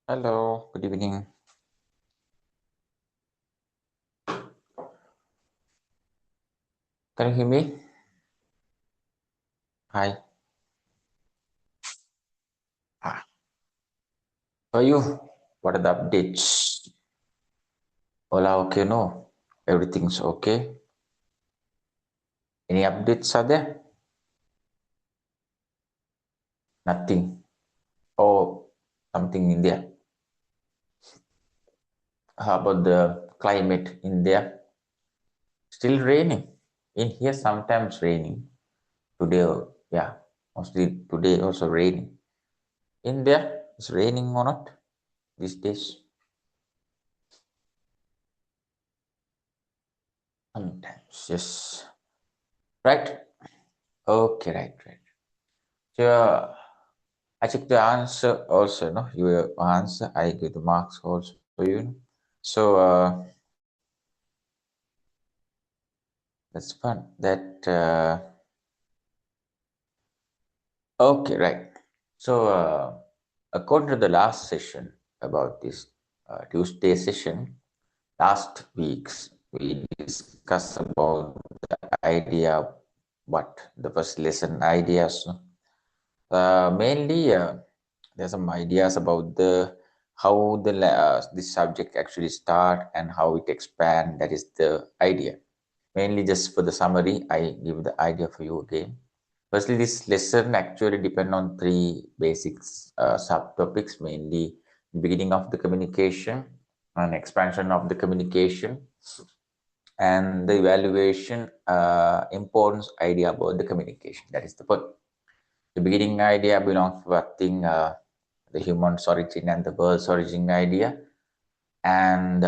Hello, good evening. Can you hear me? Hi. Ah, how are you? What are the updates? Hola, okay, no. Everything's okay. Any updates are there? Nothing. Oh, something in there. How about the climate in there? Still raining. In here, sometimes raining. Today, yeah, mostly today also raining. In there, it's raining or not these days? Sometimes, yes. Right? Okay, right. So, I check the answer also, no? Your answer, I give the marks also for you. So that's fun. Okay, right. So according to the last session about this Tuesday session, last week's we discussed about the idea, what the first lesson ideas. No? Mainly, there's some ideas about the how this subject actually start and how it expand. That is the idea. Mainly, just for the summary, I give the idea for you again. Firstly, this lesson actually depend on three basics subtopics. Mainly, beginning of the communication and expansion of the communication and the evaluation importance idea about the communication. That is the point. The beginning idea belongs to what thing, the human's origin and the world's origin idea. And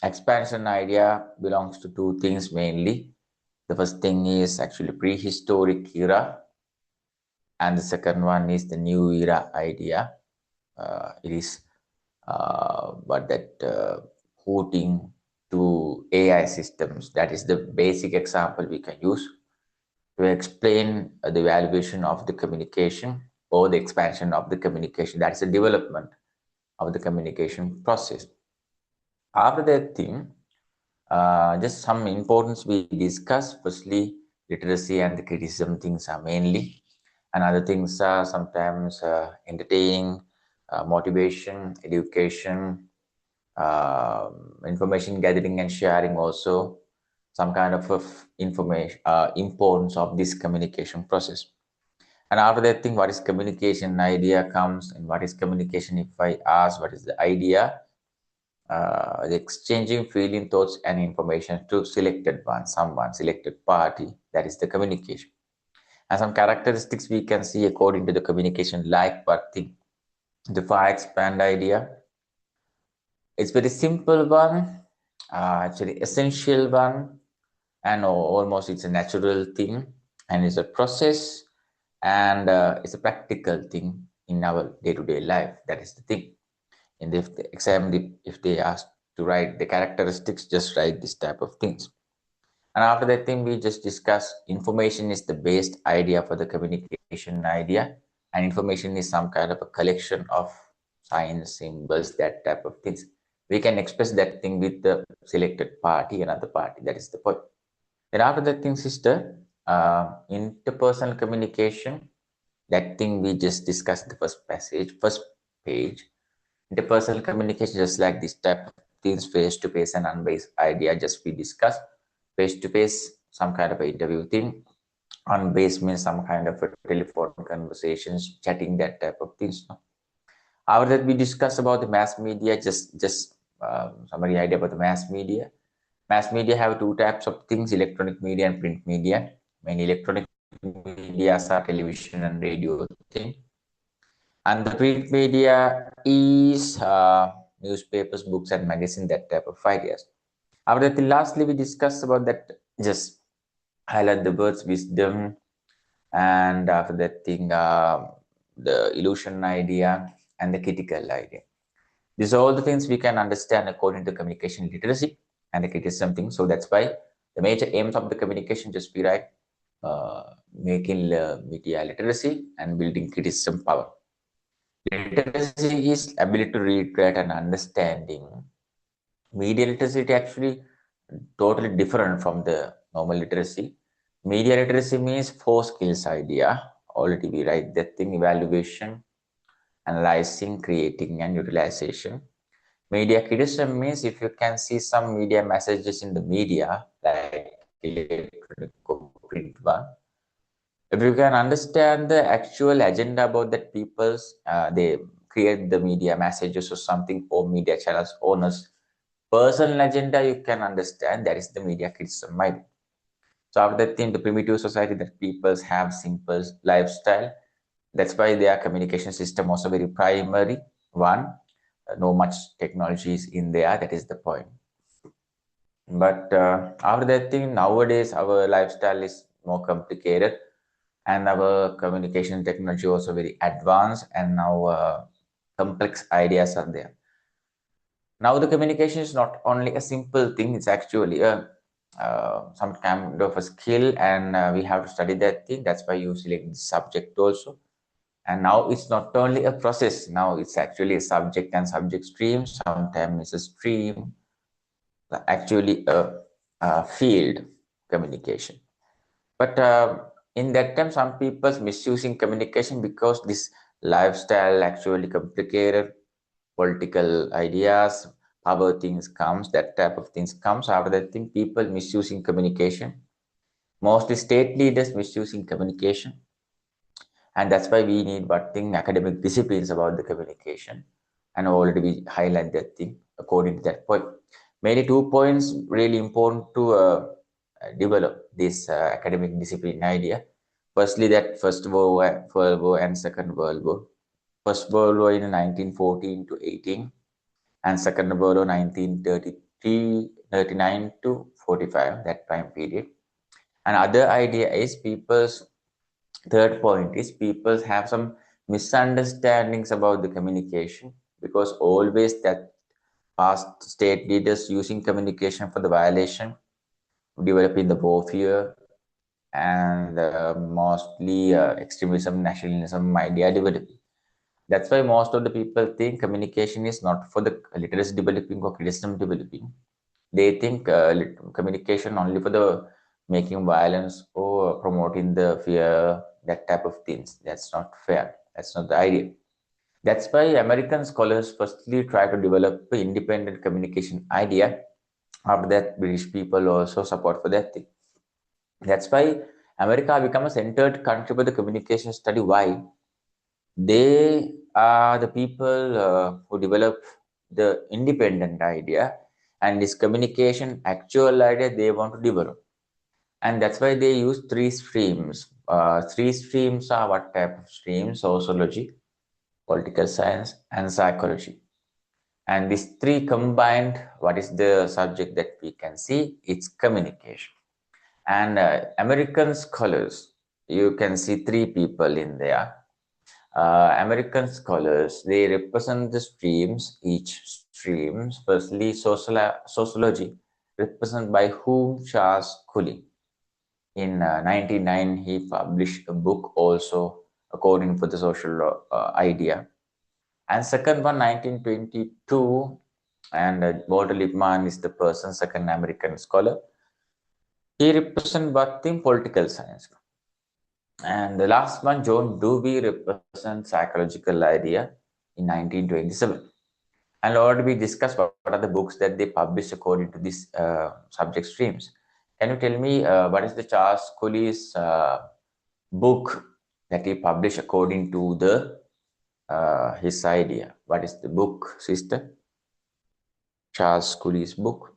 expansion idea belongs to two things mainly. The first thing is actually prehistoric era, and the second one is the new era idea. It is but that hooting to AI systems. That is the basic example we can use to explain the evaluation of the communication or the expansion of the communication. That's the development of the communication process. After that thing, just some importance we discuss. Firstly, literacy and the criticism things are mainly, and other things are sometimes entertaining, motivation, education, information gathering and sharing also some kind of information importance of this communication process. And after that thing, what is communication idea comes, and what is communication if I ask what is the idea, the exchanging feeling, thoughts and information to selected one, someone, selected party, that is the communication. And some characteristics we can see according to the communication, like what thing, the fire expand idea. It's very simple one, actually essential one, and almost it's a natural thing, and it's a process, and it's a practical thing in our day-to-day life. That is the thing. And if the exam, if they ask to write the characteristics, just write this type of things. And after that thing, we just discuss information is the best idea for the communication idea, and information is some kind of a collection of signs, symbols, that type of things. We can express that thing with the selected party, another party. That is the point. Then after that thing, sister, interpersonal communication. That thing we just discussed the first page. Interpersonal communication, just like this type of things, face to face and unbased idea, just we discussed. Face to face, some kind of a interview thing. Unbased means some kind of a telephone conversations, chatting, that type of things. No? After that, we discussed about the mass media, just summary idea about the mass media. Mass media have two types of things: electronic media and print media. Many electronic media are television and radio thing, and the print media is newspapers, books, and magazine. That type of ideas. After that, lastly, we discussed about that. Just highlight the words wisdom, and after that thing, the illusion idea and the critical idea. These are all the things we can understand according to communication literacy and the criticism thing. So that's why the major aims of the communication just be right, making media literacy and building criticism power. Literacy is ability to read, write, and understanding. Media literacy is actually totally different from the normal literacy. Media literacy means four skills idea. Already we write that thing: evaluation, analyzing, creating, and utilization. Media criticism means if you can see some media messages in the media, like electronic or print one, if you can understand the actual agenda about that people's, they create the media messages or something, or media channels owners personal agenda, you can understand that is the media criticism mind. So after that thing, the primitive society that peoples have simple lifestyle, that's why their communication system also very primary one. No much technologies in there, that is the point. But after that thing, nowadays our lifestyle is more complicated, and our communication technology also very advanced, and now complex ideas are there. Now the communication is not only a simple thing; it's actually a some kind of a skill, and we have to study that thing. That's why you select the subject also. And now it's not only a process. Now it's actually a subject and subject stream. Sometimes it's a stream, actually a field communication. But in that time, some people misusing communication because this lifestyle actually complicated, political ideas, power things comes, that type of things comes. After that thing, people misusing communication. Mostly state leaders misusing communication. And that's why we need what thing academic disciplines about the communication. And already we highlight that thing according to that point. Mainly 2 points really important to develop this academic discipline idea. Firstly, that World War and Second World War. First World War in 1914 to 18, and Second World War 1933, 39 to 45, that time period. And other idea is people's third point is people have some misunderstandings about the communication, because always that past state leaders using communication for the violation, developing the warfare, and mostly extremism, nationalism idea developing. That's why most of the people think communication is not for the literacy developing or criticism developing. They think communication only for the making violence or promoting the fear, that type of things. That's not fair. That's not the idea. That's why American scholars firstly try to develop an independent communication idea. After that, British people also support for that thing. That's why America become a centered country for the communication study. Why? They are the people who develop the independent idea, and this communication actual idea they want to develop. And that's why they use three streams. Three streams are what type of streams? Sociology, political science, and psychology. And these three combined, what is the subject that we can see? It's communication. And American scholars, you can see three people in there. American scholars, they represent the streams, each streams. Firstly, sociology, represented by whom? Charles Cooley. In 1909, he published a book also according for the social idea. And second one, 1922, and Walter Lippmann is the person, second American scholar. He represents what thing? Political science. And the last one, John Dewey, represents psychological idea in 1927. And already we discussed what are the books that they publish according to these subject streams. Can you tell me what is the Charles Cooley's book that he published according to the his idea? What is the book, sister? Charles Cooley's book.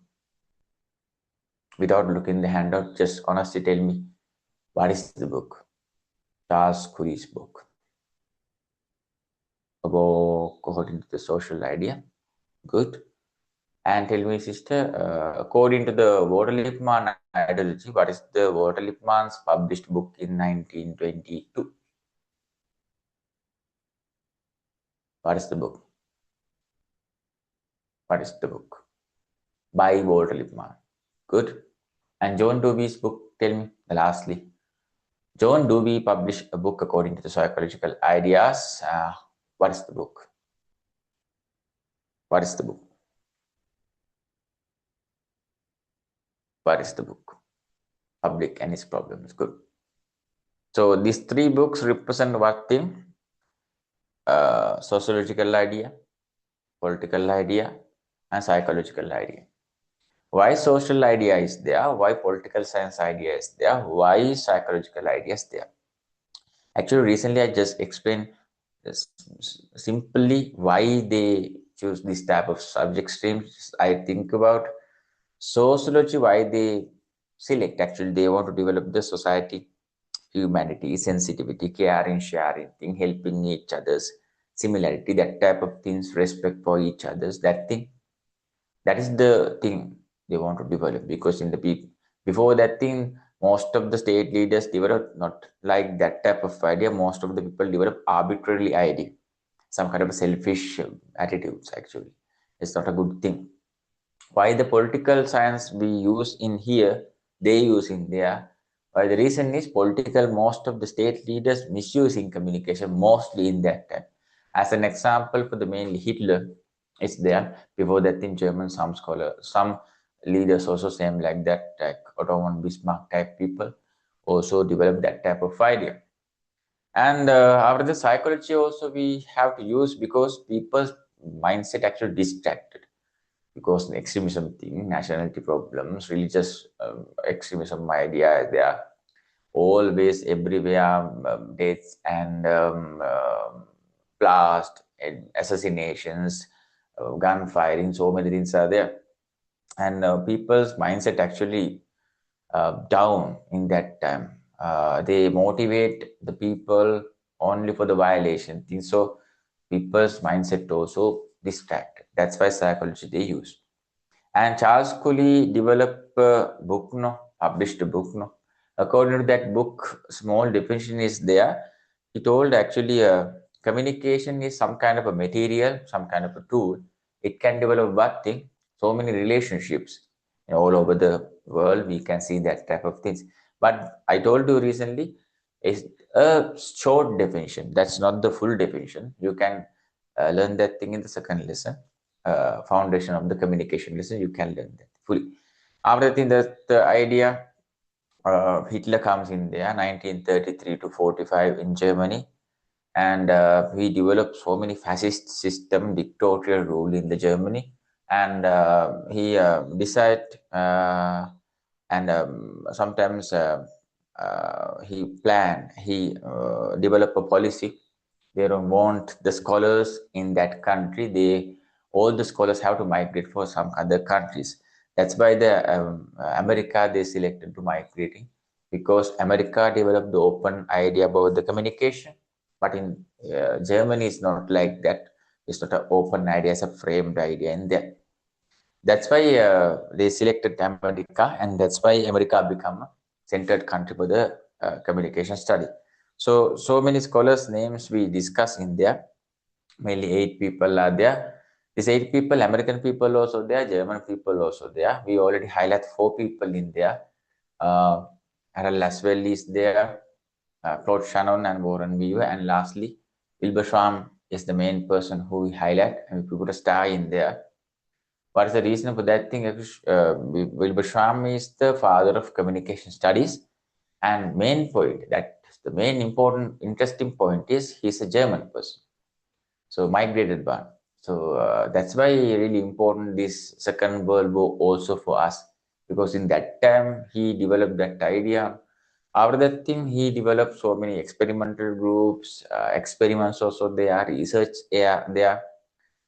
Without looking the handout, just honestly tell me what is the book? Charles Cooley's book about according to the social idea. Good. And tell me, sister, according to the Walter Lippmann ideology, what is the Walter Lippmann's published book in 1922? What is the book? What is the book? By Walter Lippmann. Good. And John Dewey's book, tell me, lastly. John Dewey published a book according to the psychological ideas. What is the book? What is the book? What is the book? Public and its problems. Good. So these three books represent what thing? Sociological idea, political idea, and psychological idea. Why social idea is there? Why political science idea is there? Why psychological idea is there? Actually, recently I just explained simply why they choose this type of subject streams. I think about sociology, why they select. Actually, they want to develop the society, humanity, sensitivity, caring, sharing, thing, helping each others, similarity, that type of things, respect for each others, that thing. That is the thing they want to develop, because in the before that thing, most of the state leaders develop not like that type of idea. Most of the people develop arbitrarily idea, some kind of selfish attitudes. Actually, it's not a good thing. Why the political science we use in here, they use in there? Why the reason is political, most of the state leaders misusing communication mostly in that time. As an example, for the mainly Hitler is there. Before that in German, some scholar, some leaders also same like that, like Otto von Bismarck type people also developed that type of idea. And after the psychology also we have to use, because people's mindset actually distracted, because the extremism thing, nationality problems, religious extremism idea, they are always everywhere, deaths and blast and assassinations, gunfiring, so many things are there. And people's mindset actually down in that time. They motivate the people only for the violation things. So people's mindset also distracted. That's why psychology they use. And Charles Cooley developed a book, no, published a book, no. According to that book, small definition is there. He told actually communication is some kind of a material, some kind of a tool. It can develop what thing? So many relationships. All over the world, we can see that type of things. But I told you recently, is a short definition. That's not the full definition. You can learn that thing in the second lesson. Foundation of the communication lesson, you can learn that fully. After that, the idea, Hitler comes in there, 1933 to 45 in Germany, and he developed so many fascist system, dictatorial rule in the Germany, and he decide, and sometimes he develop a policy. They don't want the scholars in that country. All the scholars have to migrate for some other countries. That's why the America they selected to migrating, because America developed the open idea about the communication. But in Germany, it's not like that. It's not an open idea; it's a framed idea in there. That's why they selected America, and that's why America become a centered country for the communication study. So many scholars' names we discuss in there. Mainly 8 people are there. These 8 people, American people also there, German people also there. We already highlight 4 people in there. Uh, Harold Laswell is there, Claude Shannon and Warren Weaver, and lastly, Wilbur Schramm is the main person who we highlight, and we put a star in there. What is the reason for that thing? Wilbur Schramm is the father of communication studies, and main point, that the main important interesting point is he's a German person, so migrated one. So that's why really important this Second World War also for us, because in that time he developed that idea. After that thing, he developed so many experimental groups, experiments also there, research there.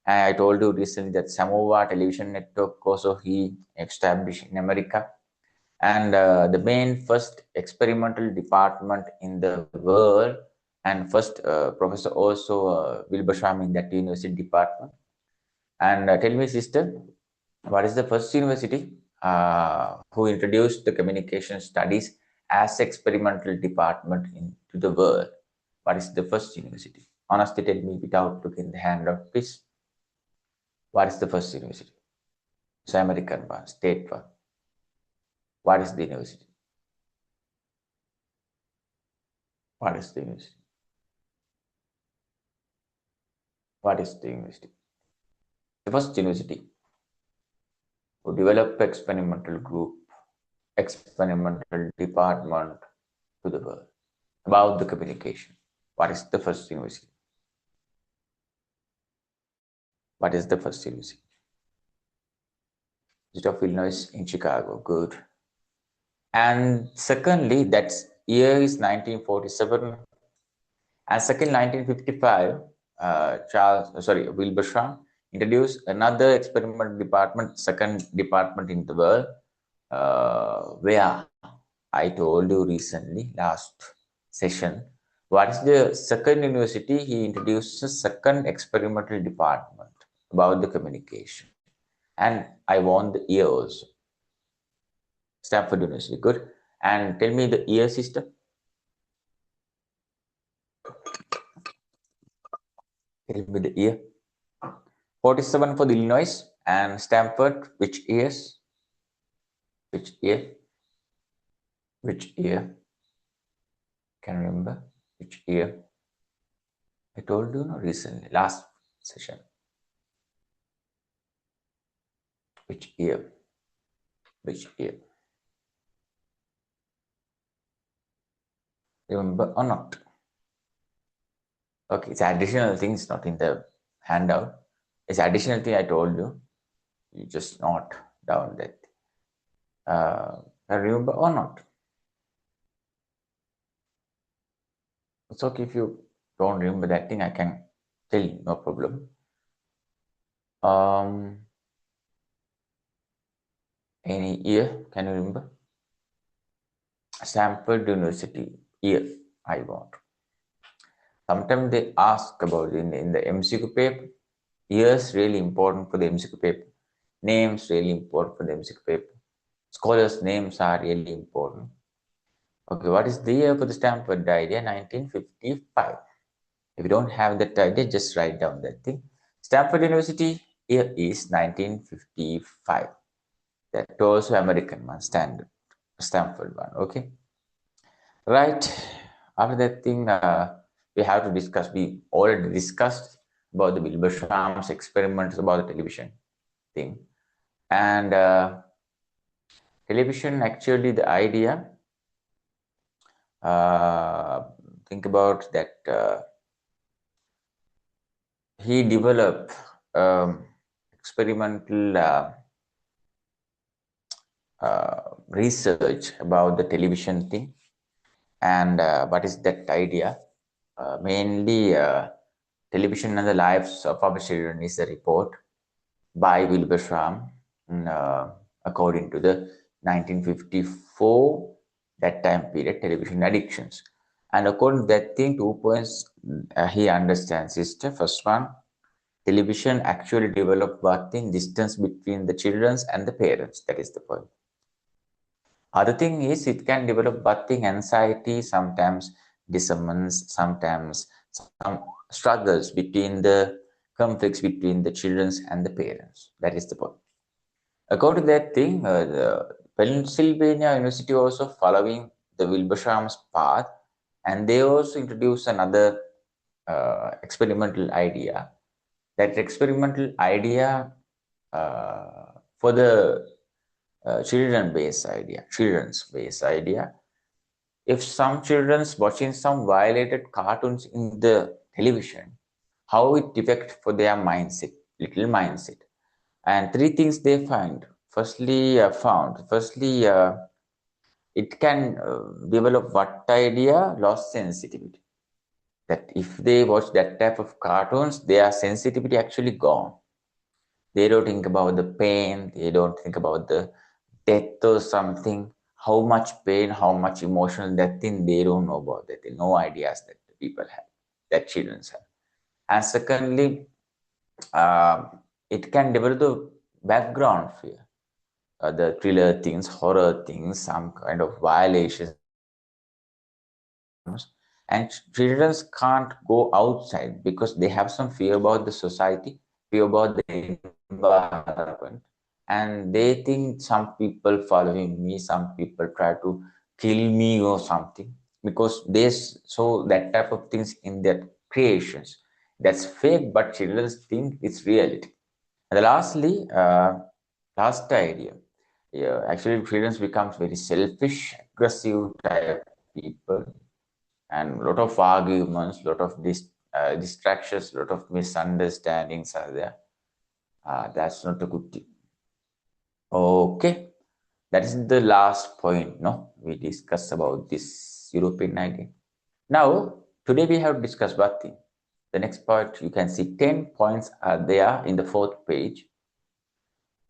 And I told you recently that Samoa television network also he established in America. And the main first experimental department in the world, and first professor also Wilbur Schramm in that university department. And tell me, sister, what is the first university who introduced the communication studies as experimental department into the world? What is the first university? Honestly, tell me without looking the hand out, please. What is the first university? It's American one, state one. What is the university? What is the university? What is the university? The first university to develop experimental group, experimental department to the world about the communication. What is the first university? What is the first university? University of Illinois in Chicago. Good. And secondly, that year is 1947. And second, 1955, Wilbur Schramm introduced another experimental department, second department in the world, where I told you recently, last session, what is the second university? He introduced a second experimental department about the communication. And I won the year also. Stanford University, good. And tell me the year, sister. Tell me the year. 47 for the Illinois and Stanford, which years? Which year? Which year? Can you remember? Which year? I told you recently, last session. Which year? Which year? Remember or not? Okay, it's additional things not in the handout. It's additional thing I told you. You just note down that. Remember or not? It's okay if you don't remember that thing. I can tell you, no problem. Any year? Can you remember? Stanford University year I want. Sometimes they ask about in the MCQ paper. Years really important for the MCQ paper. Names really important for the MCQ paper. Scholars' names are really important. Okay, what is the year for the Stanford idea? 1955. If you don't have that idea, just write down that thing. Stanford University year is 1955. That also American one, Stanford one. Okay. Right. After that thing, we have to discuss. We already discussed about the Wilbur Schramm's experiments about the television thing. And television, actually, the idea, think about that, he developed experimental research about the television thing. And what is that idea? Mainly, Television and the Lives of Our Children is a report by Wilbur Schramm, according to the 1954, that time period, television addictions. And according to that thing, 2 points he understands is the first one, television actually developed what thing? Distance between the children and the parents. That is the point. Other thing is it can develop what thing? Anxiety, sometimes dissonance, sometimes some struggles between the conflicts between the children and the parents. That is the point. According to that thing, the Pennsylvania University also following the Wilbur Schramm's path, and they also introduced another experimental idea. That experimental idea for the children's based idea. If some children's watching some violated cartoons in the television, how it affects for their mindset, little mindset. And three things they find. Firstly, it can develop what idea? Loss sensitivity. That if they watch that type of cartoons, their sensitivity actually gone. They don't think about the pain. They don't think about the death or something. How much pain, how much emotional that thing, they don't know about that. No ideas that people have, that children have. And secondly, it can develop the background fear, the thriller things, horror things, some kind of violations. And children can't go outside because they have some fear about the society, fear about the environment, and they think some people following me, some people try to kill me or something, because they saw that type of things in their creations. That's fake, but children think it's reality. And lastly, last idea. Yeah, actually, children becomes very selfish, aggressive type people, and a lot of arguments, lot of distractions, lot of misunderstandings are there. That's not a good thing. Okay, that is the last point. No, we discussed about this European idea. Now, today we have discussed one thing. The next part, you can see 10 points are there in the fourth page.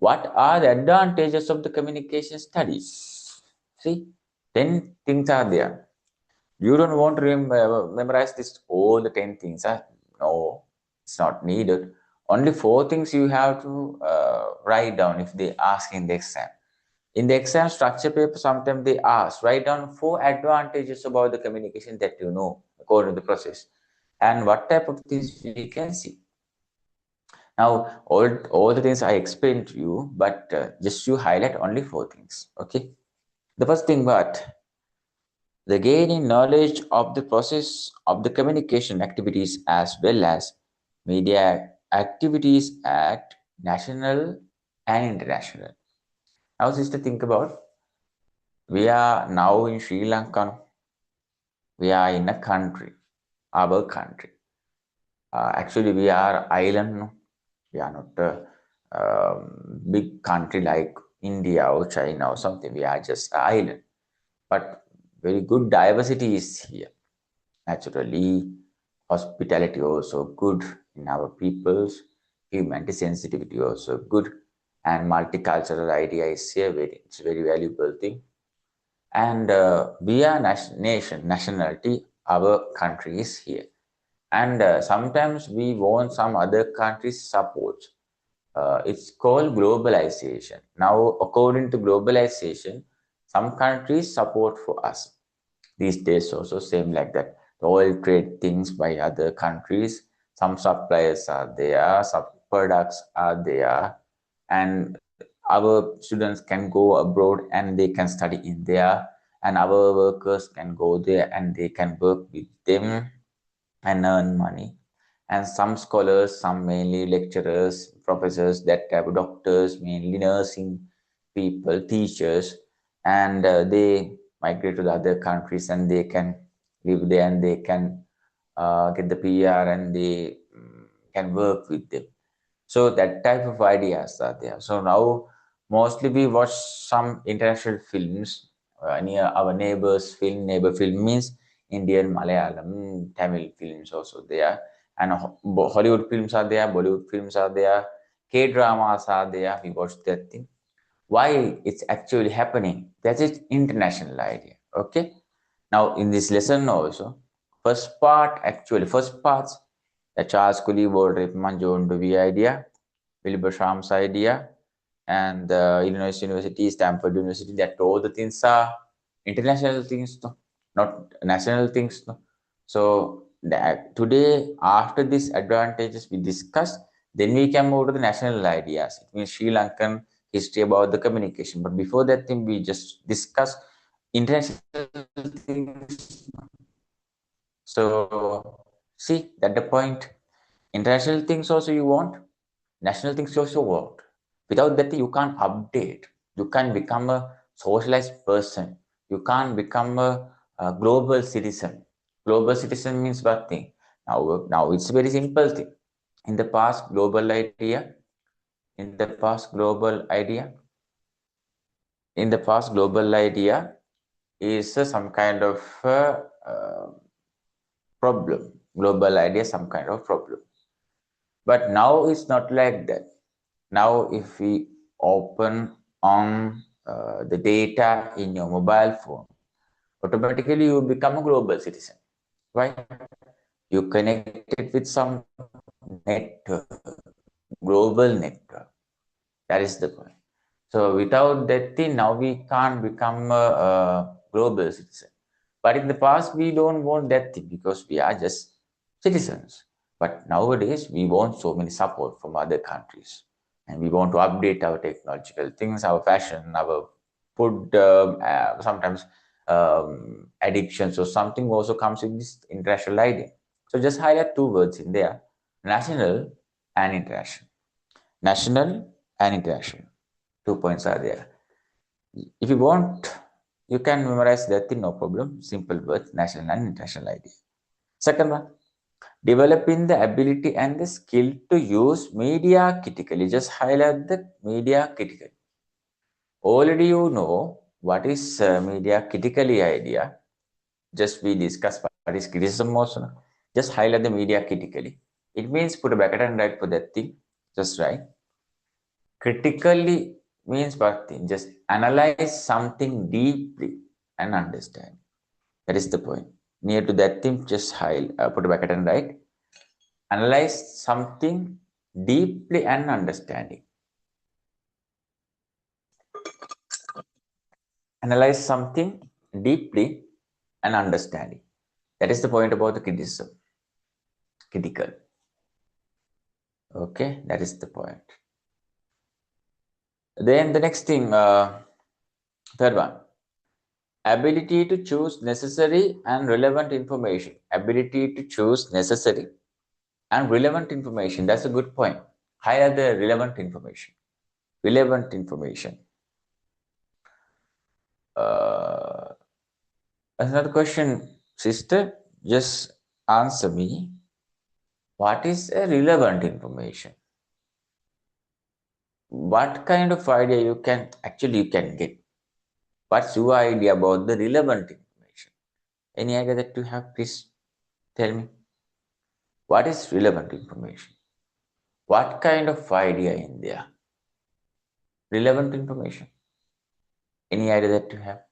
What are the advantages of the communication studies? See, 10 things are there. You don't want to memorize this all the 10 things. Huh? No, it's not needed. Only 4 things you have to write down if they ask in the exam. In the exam structure paper, sometimes they ask, write down 4 advantages about the communication that you know according to the process. And what type of things we can see. Now, all the things I explained to you, but just you highlight only 4 things. Okay. The first thing, what? The gaining knowledge of the process of the communication activities as well as media activities at national and international. Now, sister, think about we are now in Sri Lanka. We are in a country, our country. Actually, we are island. We are not a big country like India or China or something. We are just an island. But very good diversity is here. Naturally, hospitality also good in our peoples. Humanity sensitivity also good. And multicultural idea is here. It's a very valuable thing. And we are nationality. Our country is here. And sometimes we want some other countries' support. It's called globalization. Now, according to globalization, some countries support for us. These days also same like that. The oil trade things by other countries. Some suppliers are there, some products are there, and our students can go abroad and they can study in there, and our workers can go there and they can work with them and earn money. And some scholars, some mainly lecturers, professors, that type of doctors, mainly nursing people, teachers, and they migrate to the other countries and they can live there and they can get the PR and they can work with them. So that type of ideas are there. So now mostly we watch some international films. Near our neighbor film means Indian, Malayalam, Tamil films also there. And Hollywood films are there, Bollywood films are there, K-dramas are there. We watch that thing. Why it's actually happening? That is international idea. Okay. Now in this lesson also, first parts, the Charles Cooley World Ripman John Dewey idea, Wilbur Sham's idea, and Illinois University, Stanford University, that all the things are international things, no? Not national things. No? So that today, after these advantages we discussed, then we can move to the national ideas. It means Sri Lankan history about the communication. But before that thing, we just discuss international things. So see that the point. International things also you want, national things you also want. Without that, you can't update. You can't become a socialized person. You can't become a global citizen. Global citizen means what thing? Now it's a very simple thing. In the past, global idea. In the past, global idea. In the past, global idea is some kind of problem. Global idea, some kind of problem. But now it's not like that. Now, if we open on the data in your mobile phone, automatically you become a global citizen. Why? You connected with some network, global network. That is the point. So without that thing, now we can't become a global citizen. But in the past, we don't want that thing because we are just citizens. But nowadays, we want so many support from other countries. And we want to update our technological things, our fashion, our food, sometimes addictions or something also comes in this international idea. So just highlight 2 words in there. national and international. National and international. 2 points are there. If you want, you can memorize that thing, no problem. Simple words, national and international idea. Second one, developing the ability and the skill to use media critically. Just highlight the media critically. Already you know what is media critically idea. Just we discuss what is criticism also. No? Just highlight the media critically. It means put a bracket and write for that thing. Just write. Critically means what thing? Just analyze something deeply and understand. That is the point. Near to that thing, just put a bracket and write. Analyze something deeply and understanding. Analyze something deeply and understanding. That is the point about the criticism. Critical. Okay, that is the point. Then the next thing, third one, ability to choose necessary and relevant information. Ability to choose necessary and relevant information. That's a good point. Highlight the relevant information. Relevant information. Another question, sister. Just answer me. What is a relevant information? What kind of idea you can get? What's your idea about the relevant information? Any idea that you have? Please tell me. What is relevant information? What kind of idea in there? Relevant information. Any idea that you have?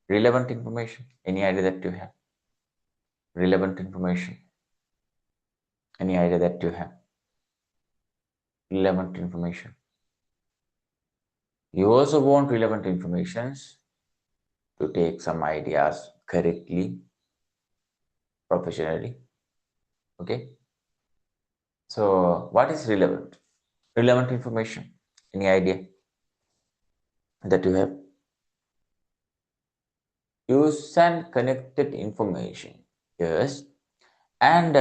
Relevant information. Any idea that you have? Relevant information. Any idea that you have? Relevant information. You also want relevant informations to take some ideas correctly, professionally. Okay. So what is relevant? Relevant information. Any idea that you have? Use and connected information. Yes. And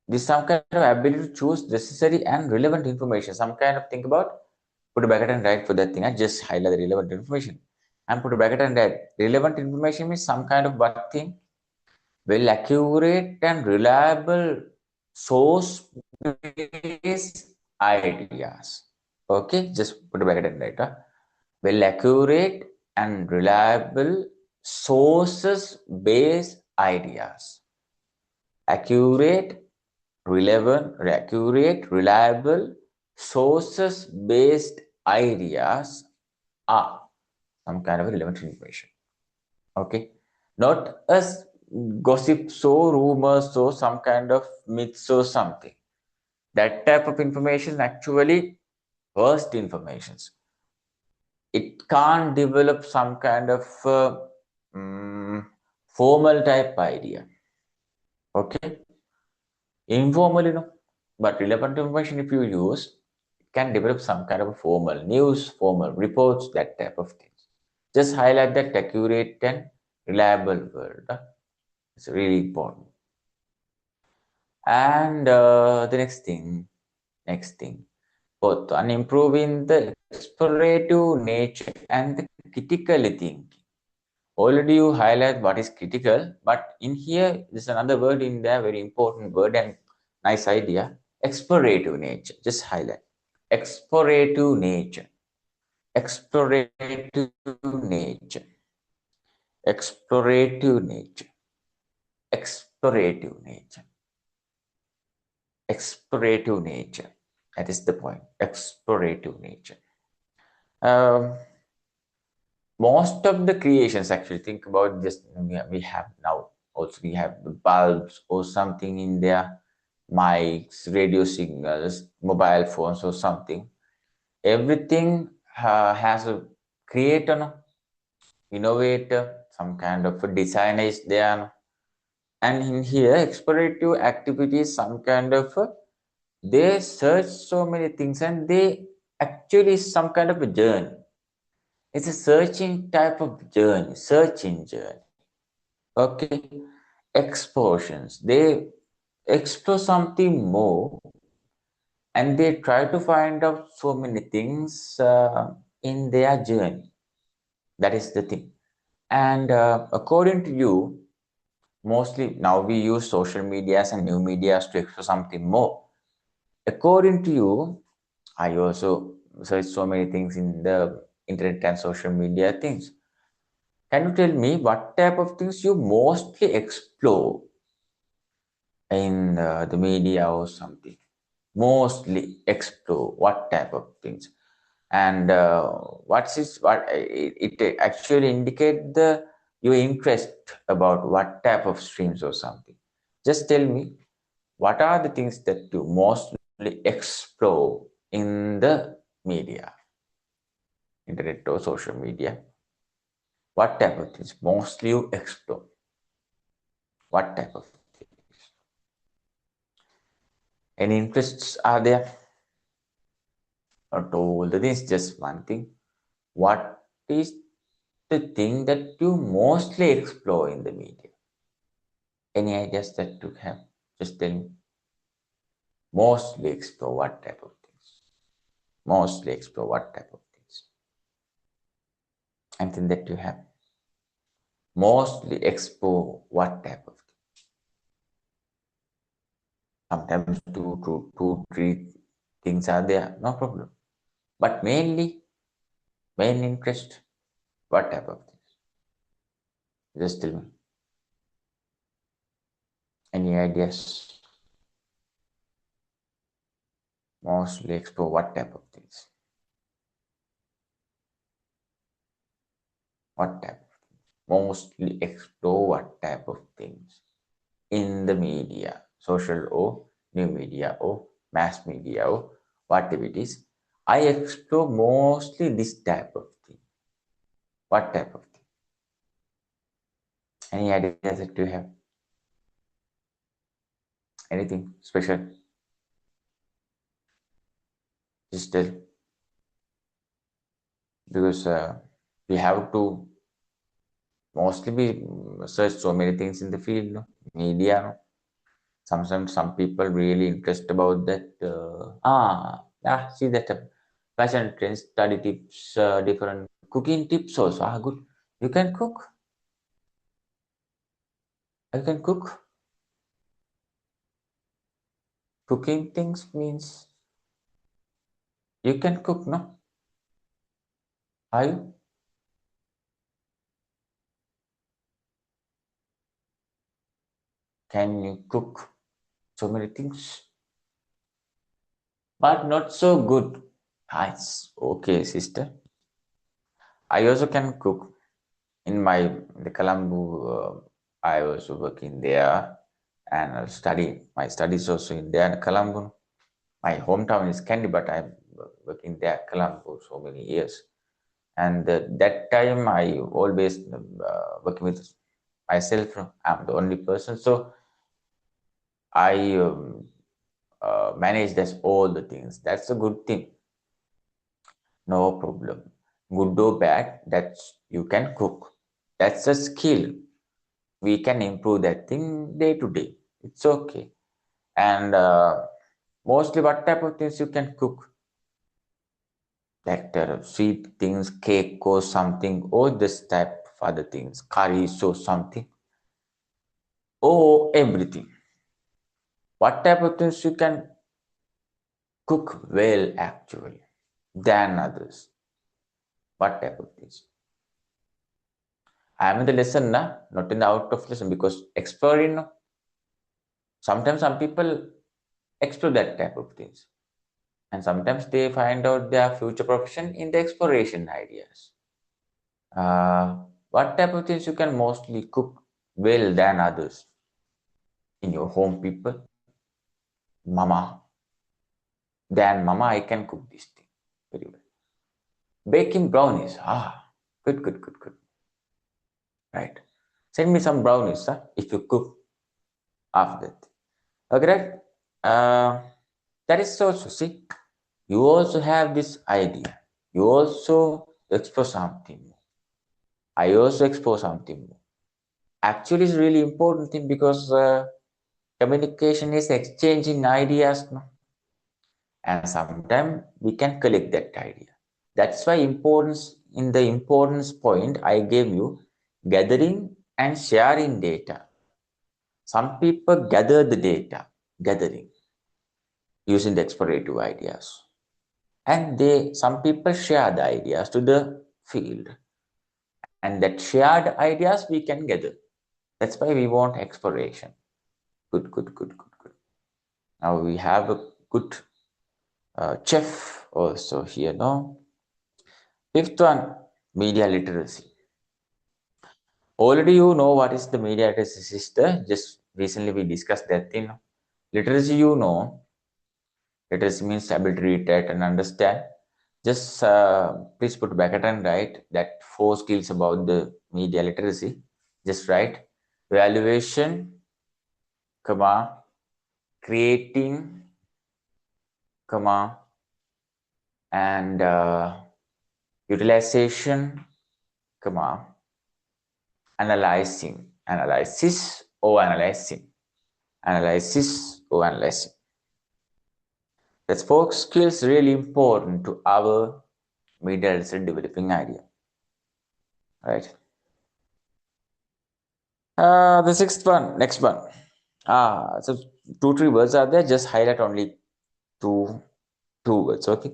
this some kind of ability to choose necessary and relevant information. Some kind of think about, put a bracket and write for that thing. I just highlight the relevant information and put a bracket and write. Relevant information means some kind of what thing? Well, accurate and reliable source based ideas. Okay, just put a bracket and write. Well, accurate and reliable sources based ideas. Accurate, reliable sources based ideas are some kind of relevant information. Okay, not as gossips or rumors or some kind of myths or something. That type of information actually worst informations. It can't develop some kind of formal type idea. Okay, informal, but relevant information if you use, it can develop some kind of formal news, formal reports, that type of things. Just highlight that accurate and reliable word. It's really important. And the next thing, both on improving the explorative nature and the critically thinking. Already you highlight what is critical, but in here there's another word in there, very important word and nice idea. Explorative nature. Just highlight. Explorative nature. Explorative nature. Explorative nature. Explorative nature. Explorative nature. That is the point. Explorative nature. Most of the creations, actually, think about just we have now also we have the bulbs or something in there, mics, radio signals, mobile phones or something. Everything has a creator, no? Innovator, some kind of a designer is there, no? And in here explorative activities, some kind of they search so many things and they actually some kind of a journey. It's a searching type of journey, searching journey. Okay, explosions. They explore something more, and they try to find out so many things in their journey. That is the thing. And according to you, mostly now we use social medias and new medias to explore something more. According to you, I also search so many things in the internet and social media things. Can you tell me what type of things you mostly explore in the media or something? Mostly explore what type of things, and what it actually indicate the your interest about what type of streams or something. Just tell me what are the things that you mostly explore in the media, internet or social media. What type of things mostly you explore? What type of things? Any interests are there? Not all the things, just one thing. What is the thing that you mostly explore in the media? Any ideas that you have? Just tell me. Mostly explore what type of things? Mostly explore what type of things? Anything that you have? Mostly explore what type of things? Sometimes two, three things are there, no problem. But mainly, main interest, what type of things? Just tell me. Any ideas? Mostly explore what type of things? What type of things? Mostly explore what type of things in the media, social or new media or mass media or whatever it is. I explore mostly this type of thing. What type of thing? Any ideas that you have? Anything special? Just tell, because we have to mostly we search so many things in the field, no? Media. No? Sometimes some people really interested about that. See that fashion trends, study tips, different cooking tips also. Good. You can cook. I can cook. Cooking things means you can cook, no? Are you? Can you cook so many things? But not so good. It's okay, sister. I also can cook. In the Colombo, I was working there and study. My studies also in there in Colombo. My hometown is Kandy, but I'm working there Colombo so many years. And that time I always working with myself. I'm the only person, so I manage that's all the things. That's a good thing. No problem. Good or bad, that's you can cook. That's a skill. We can improve that thing day to day. It's okay. And mostly what type of things you can cook? Like sweet things, cake or something, or this type of other things, curries or something, or everything. What type of things you can cook well actually than others? What type of things? I am in the lesson, not in the out of lesson, because exploring, no? Sometimes some people explore that type of things. And sometimes they find out their future profession in the exploration ideas. What type of things you can mostly cook well than others in your home people? Mama. Than mama, I can cook this thing very well. Baking brownies. Good, good, good, good. Right. Send me some brownies, if you cook after that. Okay, right? That is also, see, you also have this idea. You also explore something more. I also explore something more. Actually, it's really important thing because Communication is exchanging ideas, no? And sometimes we can collect that idea. That's why the importance point I gave you, gathering and sharing data. Some people gather the data, gathering, using the explorative ideas. And some people share the ideas to the field. And that shared ideas we can gather. That's why we want exploration. Good, good, good, good, good. Now we have a good chef also here, no? Fifth one, media literacy. Already you know what is the media literacy, sister. Just recently we discussed that thing. Literacy, you know. Literacy means ability to read, write, and understand. Just please put bracket and write that 4 skills about the media literacy. Just write evaluation, comma, creating, comma, and utilization, comma, analyzing, analysis or analyzing, analysis or analyzing. That's 4 skills really important to our media literacy developing idea, right? The sixth one, next one. So 2, 3 words are there. Just highlight only two words. Okay.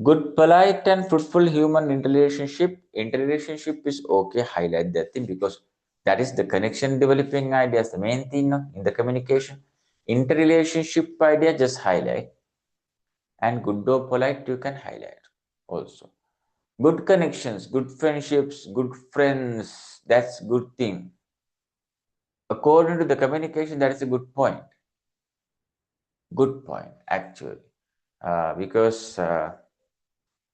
Good, polite, and fruitful human interrelationship. Interrelationship is okay. Highlight that thing because that is the connection developing idea. The main thing, no, in the communication. Interrelationship idea just highlight, and good or polite you can highlight also. Good connections, good friendships, good friends. That's good thing. According to the communication, that is a good point. Good point, actually, because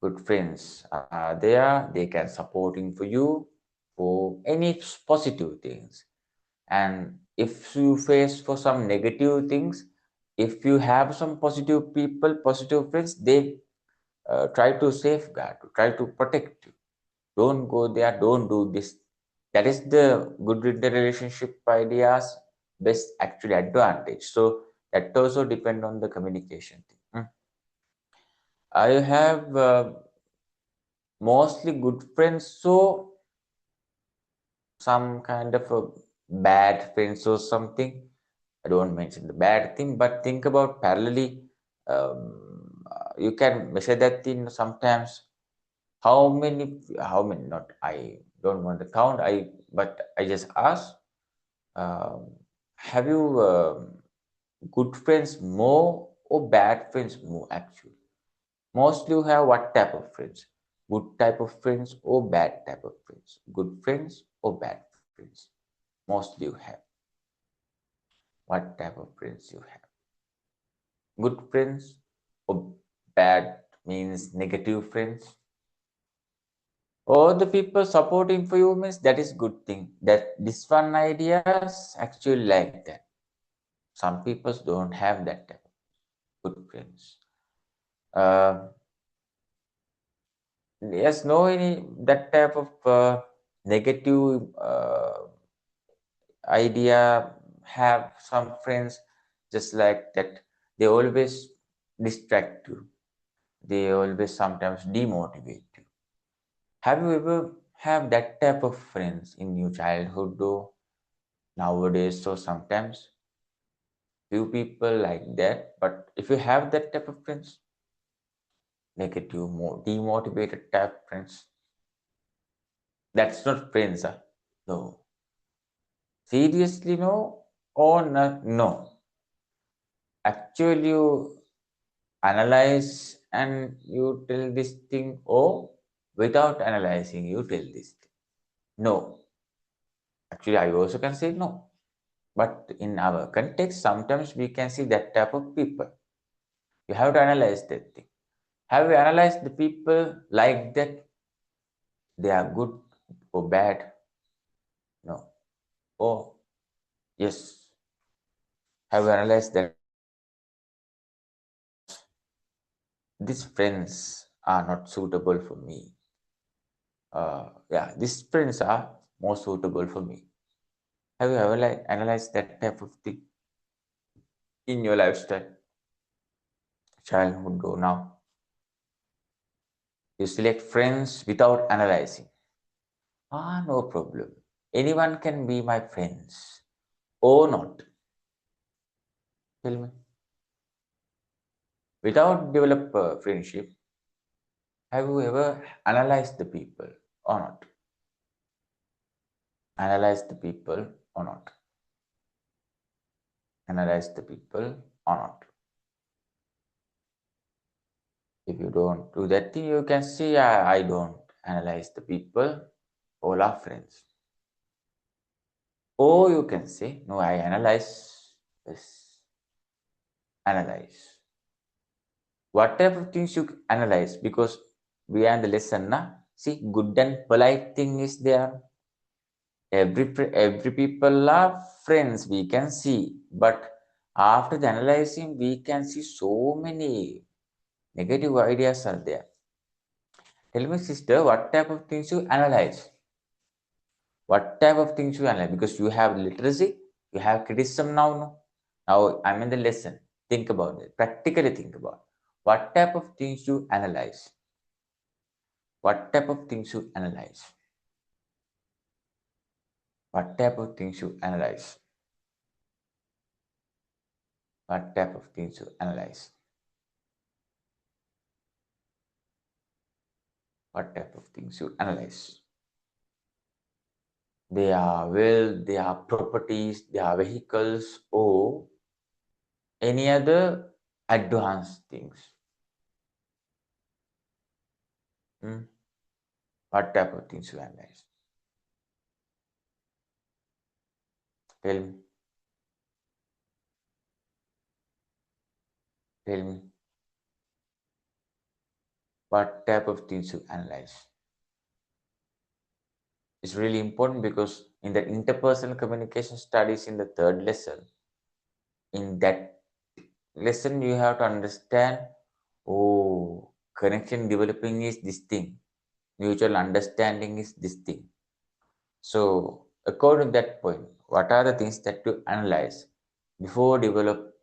good friends are there. They can supporting for you for any positive things. And if you face for some negative things, if you have some positive people, positive friends, they try to safeguard, try to protect you. Don't go there, don't do this. That is the good relationship ideas best actually advantage. So that also depend on the communication thing. I have mostly good friends, so some kind of a bad friends or something. I don't mention the bad thing, but think about parallelly. You can measure that thing sometimes. How many? Not I don't want to count. But I just ask. Have you good friends more or bad friends more? Actually, mostly you have what type of friends? Good type of friends or bad type of friends? Good friends or bad friends? Mostly you have. What type of friends you have? Good friends or bad means negative friends? Or the people supporting for you means that is good thing. That this one ideas actually like that. Some people don't have that type of good friends. Yes, no any that type of negative idea. Have some friends just like that. They always distract you. They always sometimes demotivate you. Have you ever have that type of friends in your childhood though? Nowadays, so sometimes few people like that. But if you have that type of friends, negative, more demotivated type friends, that's not friends, huh? No. Seriously, no, or not, no. Actually, you analyze and you tell this thing, or without analyzing, you tell this thing. No. Actually, I also can say no. But in our context, sometimes we can see that type of people. You have to analyze that thing. Have you analyzed the people like that? They are good or bad? No. Oh, yes. Have you analyzed that these friends are not suitable for me? Yeah, these friends are more suitable for me. Have you ever analyzed that type of thing? in your lifestyle, childhood or now. You select friends without analyzing. No problem. Anyone can be my friends or not. Tell me. Without develop a friendship, have you ever analyzed the people or not? Analyze the people or not? Analyze the people or not? If you don't do that thing, you can see I don't analyze the people, all are friends. Or you can say, no, I analyze. Yes, analyze. What type of things you analyze? Because we are in the lesson, na? See, good and polite thing is there. Every people are friends, we can see. But after the analyzing, we can see so many negative ideas are there. Tell me, sister, what type of things you analyze? What type of things you analyze? Because you have literacy, you have criticism now. No? Now I'm in the lesson. Think about it. Practically think about what type of things you analyze. What type of things you analyze? What type of things you analyze? What type of things you analyze? What type of things you analyze? They are wealth, they are properties, they are vehicles, or any other advanced things. What type of things you analyze? Tell me. Tell me. What type of things you analyze? It's really important because in the interpersonal communication studies in the third lesson, in that lesson you have to understand, oh, connection developing is this thing, mutual understanding is this thing. So according to that point, what are the things that you analyze before develop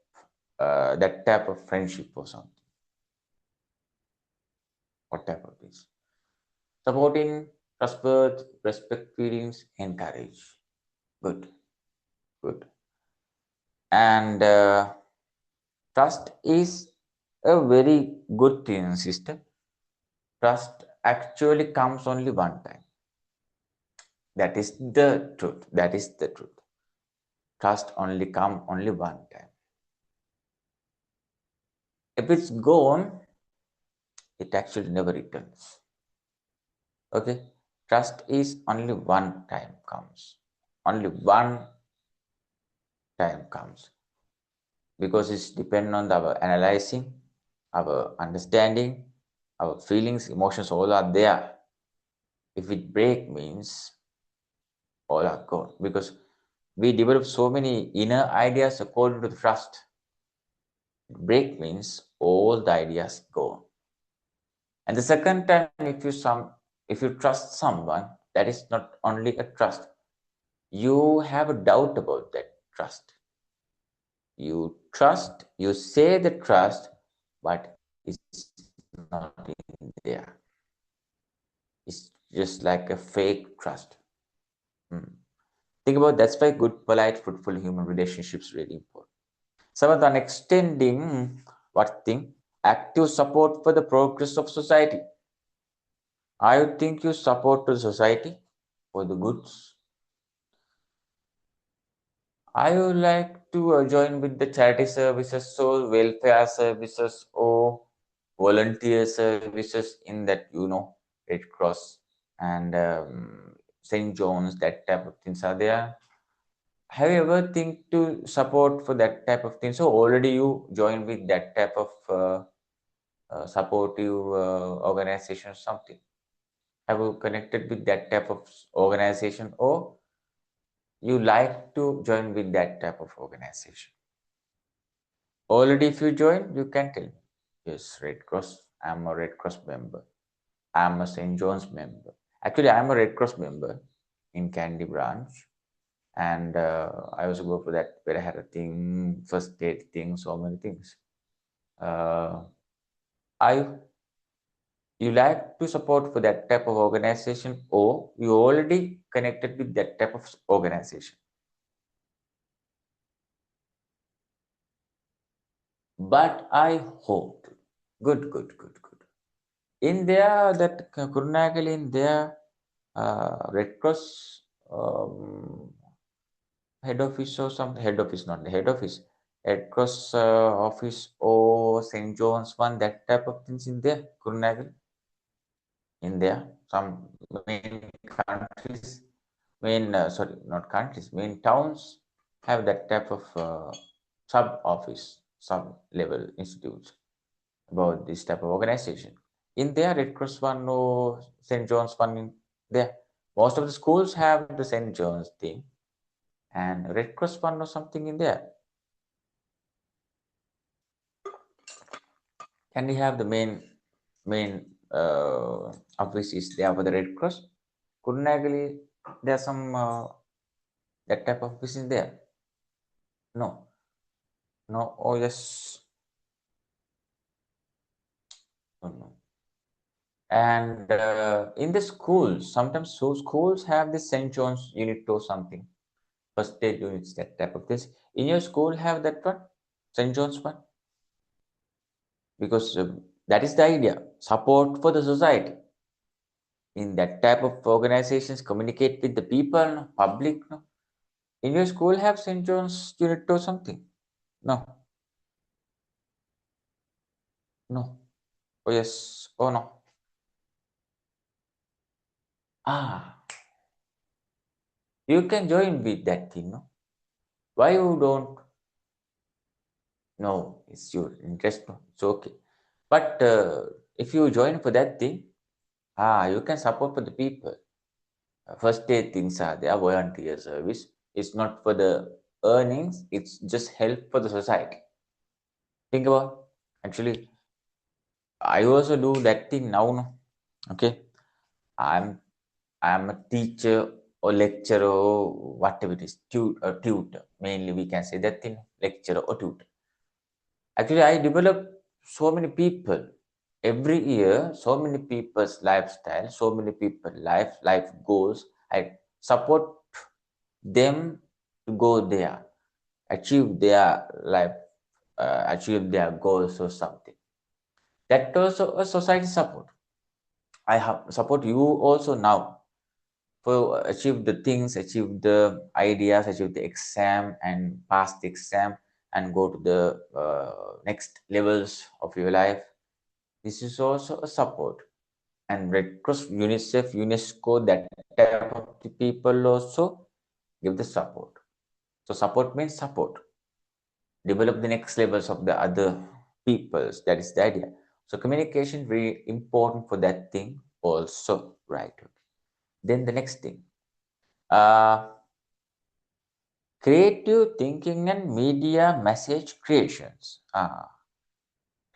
that type of friendship or something? What type of things? Supporting, trustworthy, respect feelings, encourage. Good, good. And trust is a very good thing, sister. Trust actually comes only one time. That is the truth. That is the truth. Trust only come only one time. If it's gone, it actually never returns. Okay? Trust is only one time comes. Only one time comes. Because it's depend on our analyzing, our understanding, our feelings, emotions, all are there. If it break means all are gone. Because we develop so many inner ideas according to the trust. Break means all the ideas gone. And the second time, if you trust someone, that is not only a trust. You have a doubt about that trust. You trust, you say the trust, but it's not in there. It's just like a fake trust. Think about that's why good, polite, fruitful human relationships really important. Seventh one, extending what thing? Active support for the progress of society. I think you support to society for the goods. I would like to join with the charity services, so welfare services or volunteer services in that, Red Cross and St. John's, that type of things are there. Have you ever think to support for that type of thing? So already you join with that type of supportive organization or something. Have you connected with that type of organization or you like to join with that type of organization? Already if you join, you can tell me. Yes, Red Cross. I'm a Red Cross member. I'm a St. John's member. Actually, I'm a Red Cross member in Candy branch. And I also go for that where I had a thing, first aid thing, so many things. I you like to support for that type of organization, or you already connected with that type of organization? But I hope, good. In there, that Kurunagala in there, Red Cross head office or some head office, not the head office, Red Cross office or St. John's one, that type of things in there, Kurunagala. In there, some main countries, sorry, not countries, main towns have that type of sub office, sub level institutes about this type of organization. In there, Red Cross one or St. John's one in there. Most of the schools have the St. John's thing, and Red Cross one or something in there. Can we have the main office is there for the Red Cross? Kurunagali, there's some that type of office is there. No, no. Oh yes, no. And in the schools, sometimes so schools have this St. John's unit or something. First aid units, that type of things. In your school, have that one, St. John's one, because that is the idea. Support for the society. In that type of organizations, communicate with the people, no? Public. No? In your school, have St. John's unit or something? No, no. Oh yes. Oh no. Ah, you can join with that thing. No, why you don't? No, it's your interest. No, it's okay. But if you join for that thing, you can support for the people. First aid things are there, volunteer service. It's not for the earnings, it's just help for the society. Think about, actually, I also do that thing now. No? Okay. I'm I'm a teacher or lecturer or whatever it is, tutor. Mainly we can say that thing, lecturer or tutor. Actually, I develop so many people every year, so many people's lifestyle, so many people life goals. I support them to go there, achieve their life, achieve their goals or something. That also a society support. I have support you also now for achieve the things, achieve the ideas, achieve the exam and pass the exam and go to the next levels of your life. This is also a support. And Red Cross, UNICEF, UNESCO, that type of the people also give the support. So support means support. Develop the next levels of the other peoples. That is the idea. So communication very important for that thing also, right? Okay. Then the next thing, uh, creative thinking and media message creations.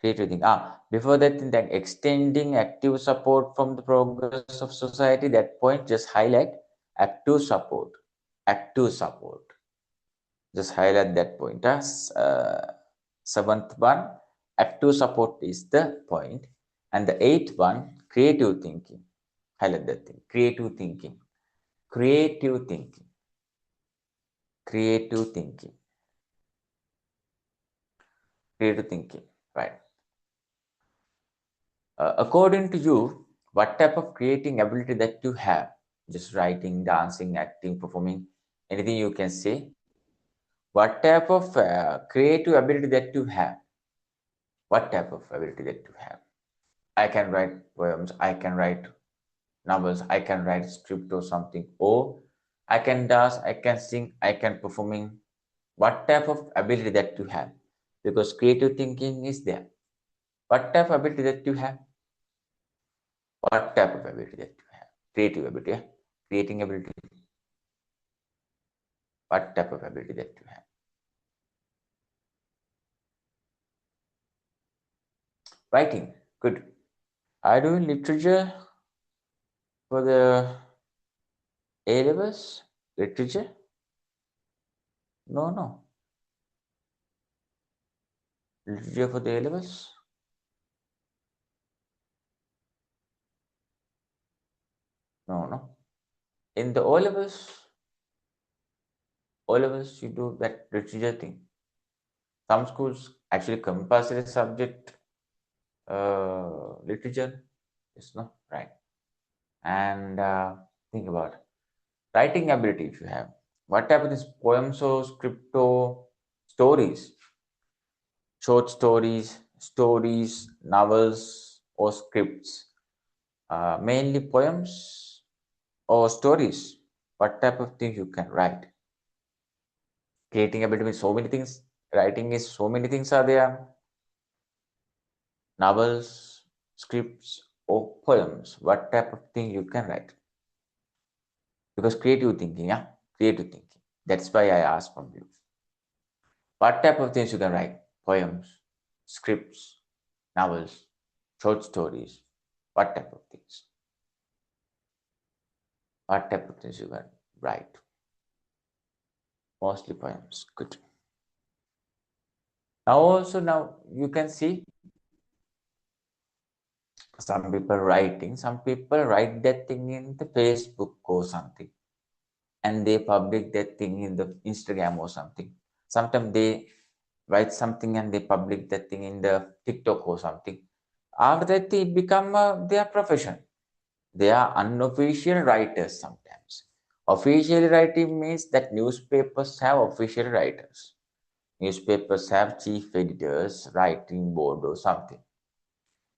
Creative thinking. Before that, then extending active support from the progress of society. That point just highlight active support. Active support. Just highlight that point. Seventh one, active support is the point, and the eighth one, creative thinking. Highlight that thing. Creative thinking. Creative thinking. Creative thinking. Creative thinking. Right. According to you, what type of creating ability that you have? Just writing, dancing, acting, performing, anything you can say. What type of creative ability that you have? What type of ability that you have? I can write poems, I can write novels, I can write script or something, or I can dance, I can sing, I can performing. What type of ability that you have? Because creative thinking is there. What type of ability that you have? What type of ability that you have? Creative ability, yeah? Creating ability. What type of ability that you have? Writing, good. I do literature for the A levels, literature. No, no. Literature for the A levels? No, no. In the O levels, you do that literature thing. Some schools actually compulsory subject literature. It's not right. And think about writing ability if you have. What type of these poems or script or stories? Short stories, novels, or scripts. Mainly poems or stories. What type of things you can write? Creating ability means so many things. Writing is so many things are there. Novels, scripts, or poems. What type of thing you can write? Because creative thinking, yeah, creative thinking. That's why I asked from you. What type of things you can write? Poems, scripts, novels, short stories. What type of things? What type of things you can write? Mostly poems. Good. Now you can see some people writing. Some people write that thing in the Facebook or something, and they public that thing in the Instagram or something. Sometimes they write something and they publish that thing in the TikTok or something. After that, it become their profession. They are unofficial writers sometimes. Official writing means that newspapers have official writers. Newspapers have chief editors, writing board or something.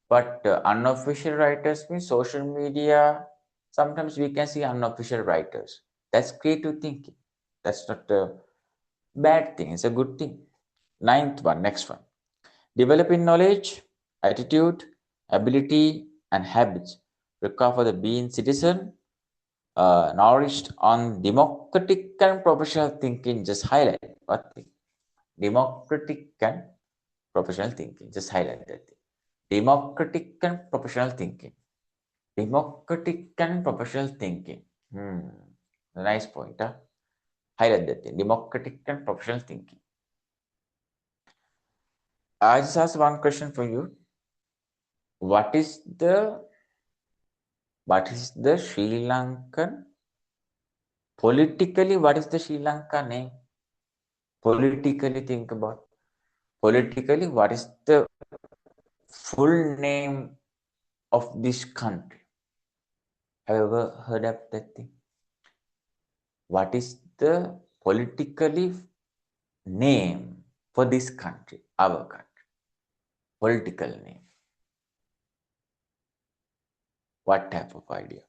But unofficial writers means social media. Sometimes we can see unofficial writers. That's creative thinking. That's not a bad thing. It's a good thing. Ninth one, next one. Developing knowledge, attitude, ability, and habits required for the being citizen, nourished on democratic and professional thinking. Just highlight what thing? Democratic and professional thinking. Just highlight that thing. Democratic and professional thinking. Democratic and professional thinking. Nice point. Huh? Highlight that thing. Democratic and professional thinking. I just asked one question for you. What is the Sri Lankan politically? What is the Sri Lanka name? Politically, think about politically. What is the full name of this country? Have you ever heard of that thing? What is the politically name for this country, our country? Political name. What type of idea?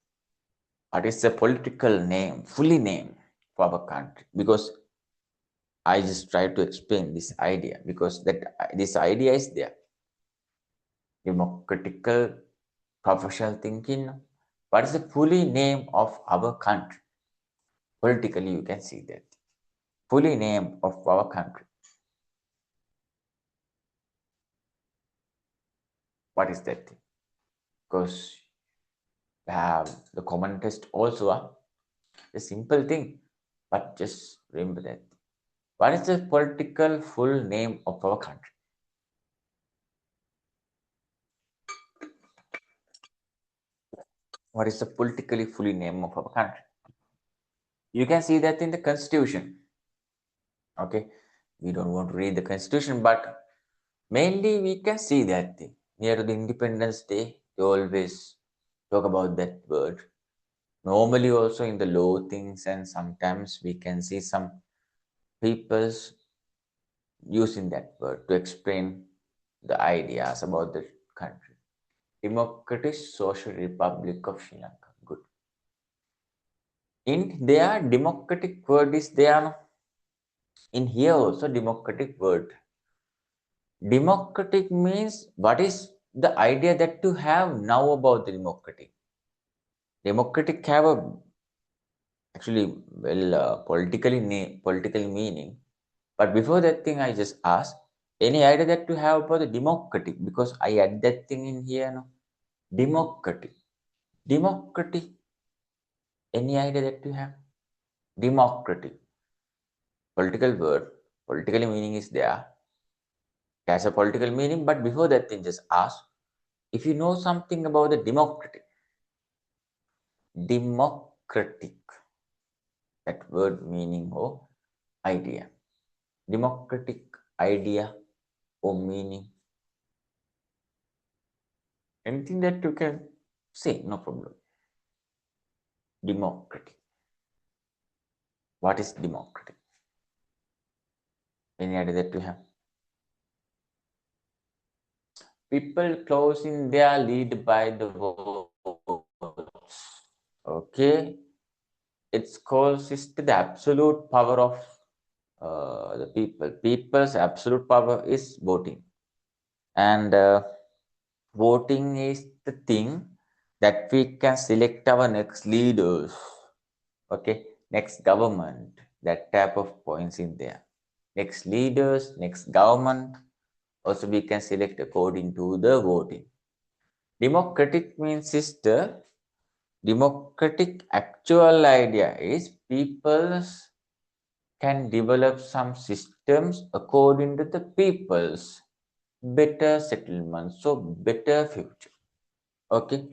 What is the political name, fully name for our country? Because I just try to explain this idea because this idea is there. Democratical professional thinking. What is the fully name of our country? Politically, you can see that. Fully name of our country. What is that thing? Because we have the common test also. A simple thing, but just remember that. What is the political full name of our country? What is the politically fully name of our country? You can see that in the constitution. Okay, we don't want to read the constitution, but mainly we can see that thing. Near to the Independence Day, they always talk about that word. Normally also in the law things, and sometimes we can see some people's using that word to explain the ideas about the country. Democratic Social Republic of Sri Lanka. Good. In there, democratic word is there. In here also democratic word. Democratic means what is the idea that you have now about the democratic? Democratic have a actually well political meaning. But before that thing, I just asked any idea that you have about the democratic because I add that thing in here. No, democratic. Any idea that you have? Democratic. Political word, political meaning is there. It has a political meaning, but before that thing, just ask if you know something about the democratic. Democratic, that word meaning or idea. Democratic idea or meaning. Anything that you can say, no problem. Democratic. What is democratic? Any idea that you have? People closing their lead by the votes. Okay. It's called the absolute power of the people. People's absolute power is voting. And voting is the thing that we can select our next leaders. Okay. Next government. That type of points in there. Next leaders, next government. Also, we can select according to the voting. Democratic means sister. Democratic actual idea is people's can develop some systems according to the people's better settlement, so better future. Okay.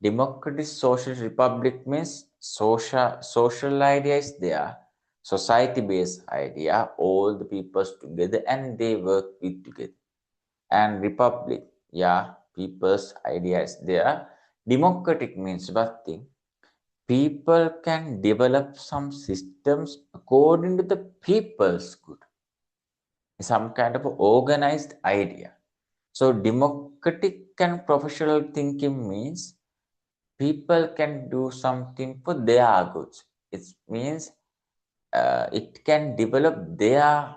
Democratic social republic means social idea is there, society based idea, all the peoples together and they work with together. And republic, yeah, people's idea is there. Democratic means what thing? People can develop some systems according to the people's good, some kind of organized idea. So democratic and professional thinking means people can do something for their goods. It means it can develop their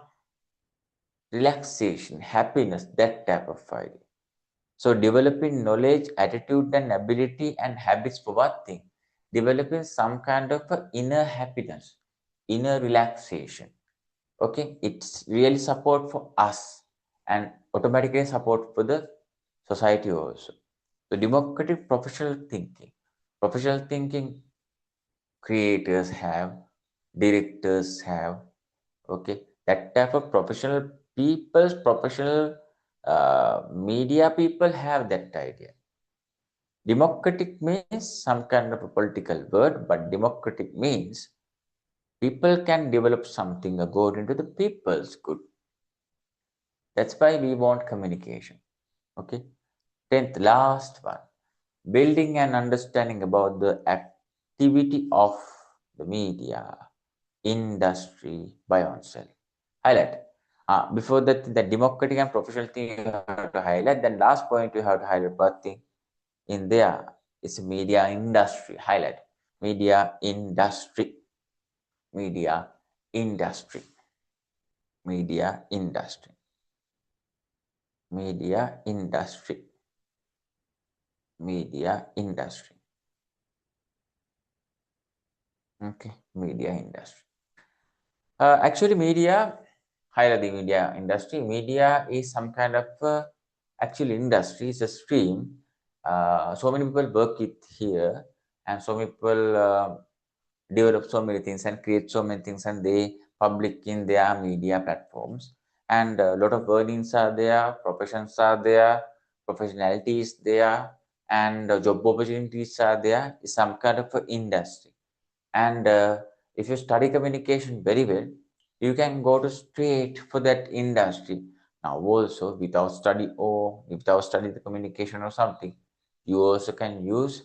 relaxation, happiness, that type of idea. So developing knowledge, attitude and ability and habits for what thing? Developing some kind of a inner happiness, inner relaxation. Okay, it's really support for us and automatically support for the society also. So democratic professional thinking. Professional thinking creators have, directors have, okay, that type of professional people's professional media people have that idea. Democratic means some kind of a political word, but democratic means people can develop something according to the people's good. That's why we want communication. Okay. 10th, last one. Building and understanding about the activity of the media industry by oneself. Highlight. Before that, the democratic and professional thing you have to highlight. Then last point you have to highlight what thing in there is media industry. Highlight. Media industry. Media industry. Media industry. Media industry. Media industry. Okay, media industry. Actually, media, highlight the media industry. Media is some kind of actually industry. It's a stream. So many people work it here, and so many people develop so many things and create so many things, and they public in their media platforms. And a lot of earnings are there, professions are there, professionality is there, and job opportunities are there. It's some kind of industry. And if you study communication very well, you can go to straight for that industry. Now also without study or without study the communication or something, you also can use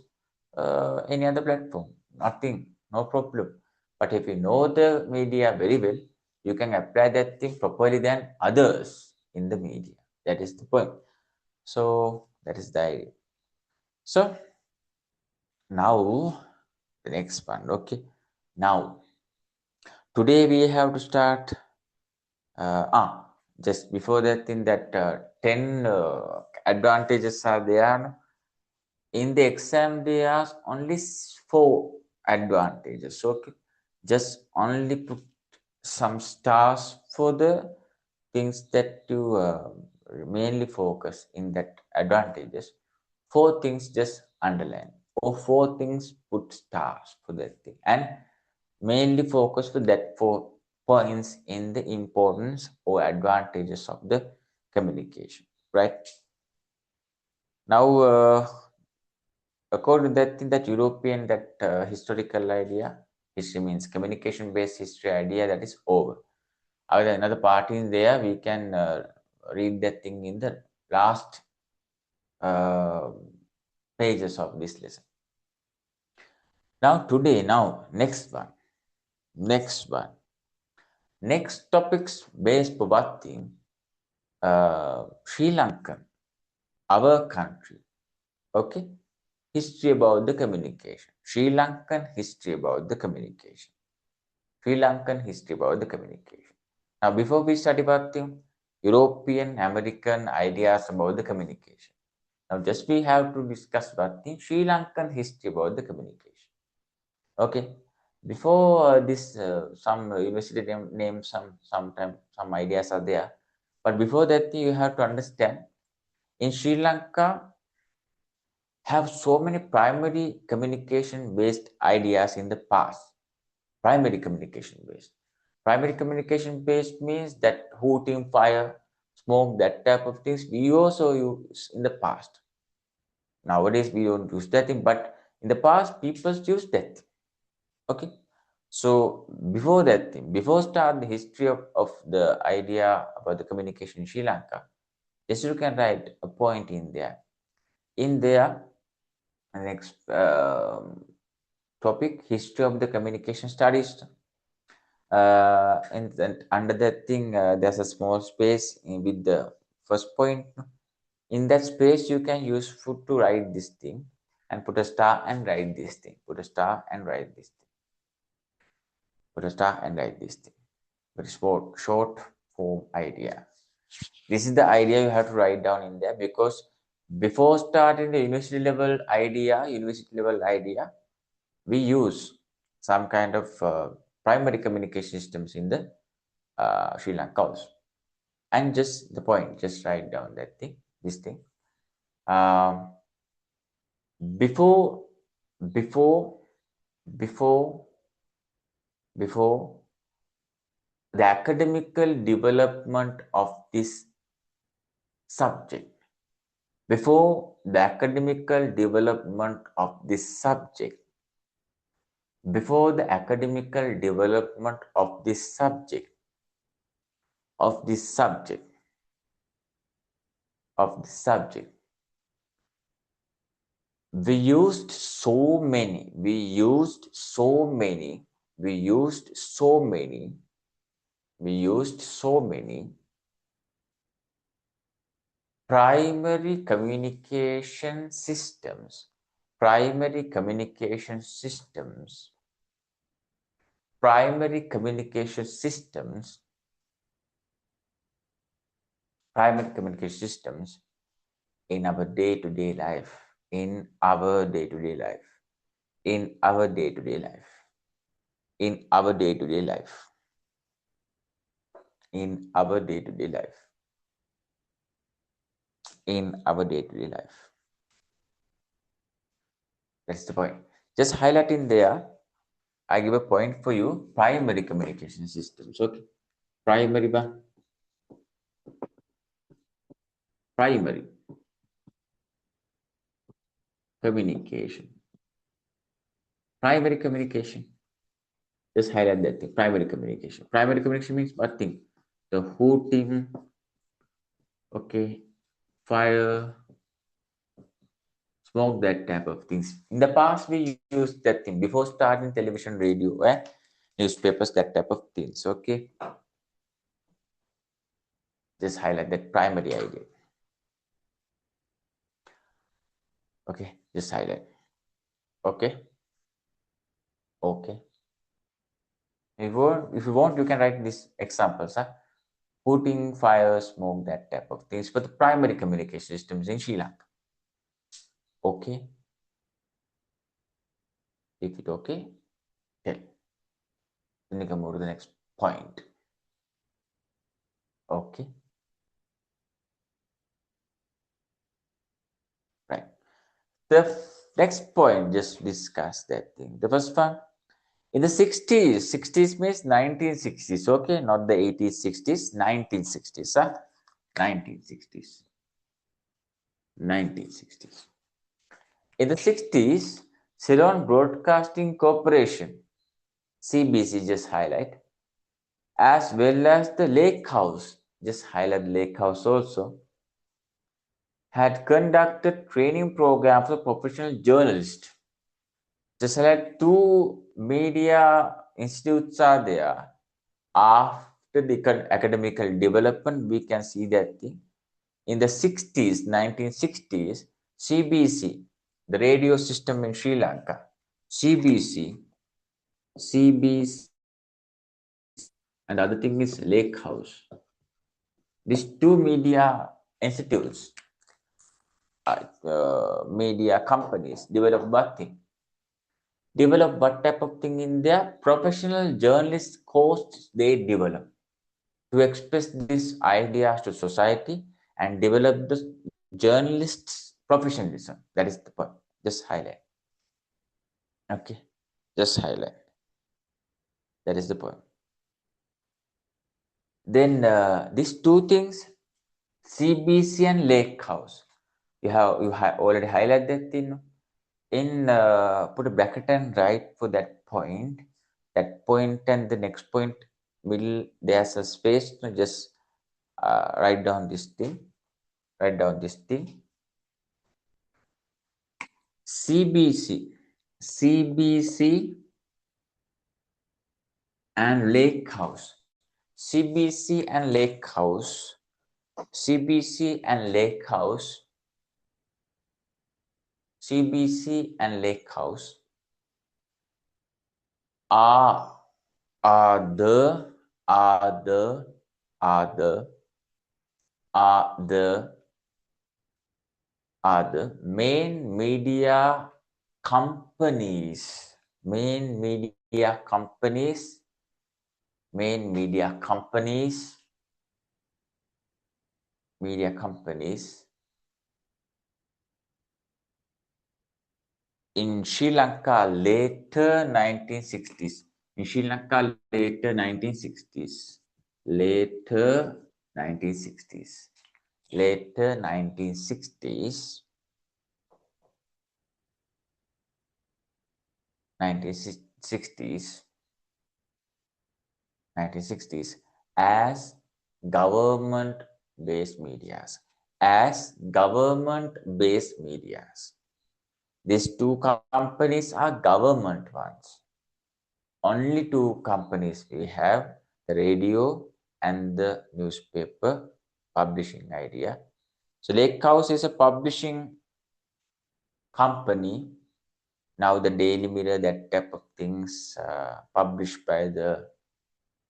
any other platform. Nothing, no problem. But if you know the media very well, you can apply that thing properly than others in the media. That is the point. So that is the idea. So now the next one. Okay. Now today we have to start. Just before that, in that 10 advantages are there. In the exam, they ask only 4 advantages. Okay, just only put some stars for the things that you mainly focus in that advantages. 4 things just underline, or 4 things put stars for that thing, and mainly focus for that 4 points in the importance or advantages of the communication, right? Now, according to that thing, that European, that historical idea, history means communication-based history idea, that is over. Another part in there, we can read that thing in the last uh, pages of this lesson. Now, today, next one. Next topics based Pabati, Sri Lankan, our country. Okay, history about the communication. Sri Lankan history about the communication. Sri Lankan history about the communication. Now, before we study about the European, American ideas about the communication. Now, just we have to discuss about the Sri Lankan history about the communication. Okay. Before this, some university name, some ideas are there. But before that, you have to understand, in Sri Lanka, have so many primary communication based ideas in the past. Primary communication based. Primary communication based means that hooting, fire, smoke, that type of things we also use in the past. Nowadays we don't use that thing, but in the past people used that. Okay. So before that thing, before start the history of the idea about the communication in Sri Lanka, just you can write a point in there. In there, next topic, history of the communication studies. And under that thing, there's a small space with the first point. In that space, you can use foot to write this thing and put a star and write this thing. Put a star and write this thing. Put a star and write this thing. Very short form idea. This is the idea you have to write down in there, because before starting the university level idea, we use some kind of primary communication systems in the Sri Lanka also. And just the point, just write down that thing, this thing. Um, before, before, before, before the academical development of this subject, before the academical development of this subject, before the academical development of this subject, of this subject, of this subject, we used so many primary communication systems, primary communication systems, primary communication systems, primary communication systems in our day-to-day life, in our day-to-day life, in our day-to-day life, in our day-to-day life, in our day-to-day life, in our day-to-day life. That's the point. Just highlight in there. I give a point for you. Primary communication systems. Okay. Primary ba? Primary communication. Primary communication. Just highlight that thing. Primary communication. Primary communication means what thing? The hooting. Okay. Fire. Smoke, that type of things. In the past, we used that thing before starting television, radio, newspapers, that type of things. Okay. Just highlight that primary idea. Okay. Just highlight. Okay. Okay. If you want, you can write these examples. Huh? Putting fire, smoke, that type of things for the primary communication systems in Sri Lanka. Okay. If it okay, tell. Then you can move to the next point. Okay. Right. The next point, just discuss that thing. The first one, In the 60s, 60s means 1960s, okay? Not the 80s, 60s, 1960s, huh? 1960s. 1960s. In the 60s, Ceylon Broadcasting Corporation, CBC, just highlight, as well as the Lake House, just highlight Lake House also, had conducted training programs for professional journalists. Just like two media institutes are there. After the academical development, we can see that in the 60s, 1960s, CBC, the radio system in Sri Lanka, CBC, CBC, and the other thing is Lake House. These two media institutes, media companies develop what thing? Develop what type of thing in their professional journalist course they develop to express these ideas to society and develop the journalists' professionalism. That is the point. Just highlight. Okay. Just highlight. That is the point. Then these two things, CBC and Lake House. You have already highlighted that thing. In put a bracket and write for that point. That point and the next point middle there's a space. Just write down this thing. Write down this thing. CBC, CBC and Lake House, CBC and Lake House, CBC and Lake House, CBC and Lake House are the are the are the are the are the main media companies, main media companies, main media companies, media companies in Sri Lanka later 1960s. In Sri Lanka later 1960s. Later 1960s. Later 1960s. 1960s. 1960s as government-based medias. As government-based medias. These two companies are government ones. Only two companies we have, the radio and the newspaper publishing idea. So Lake House is a publishing company. Now the Daily Mirror, that type of things published by the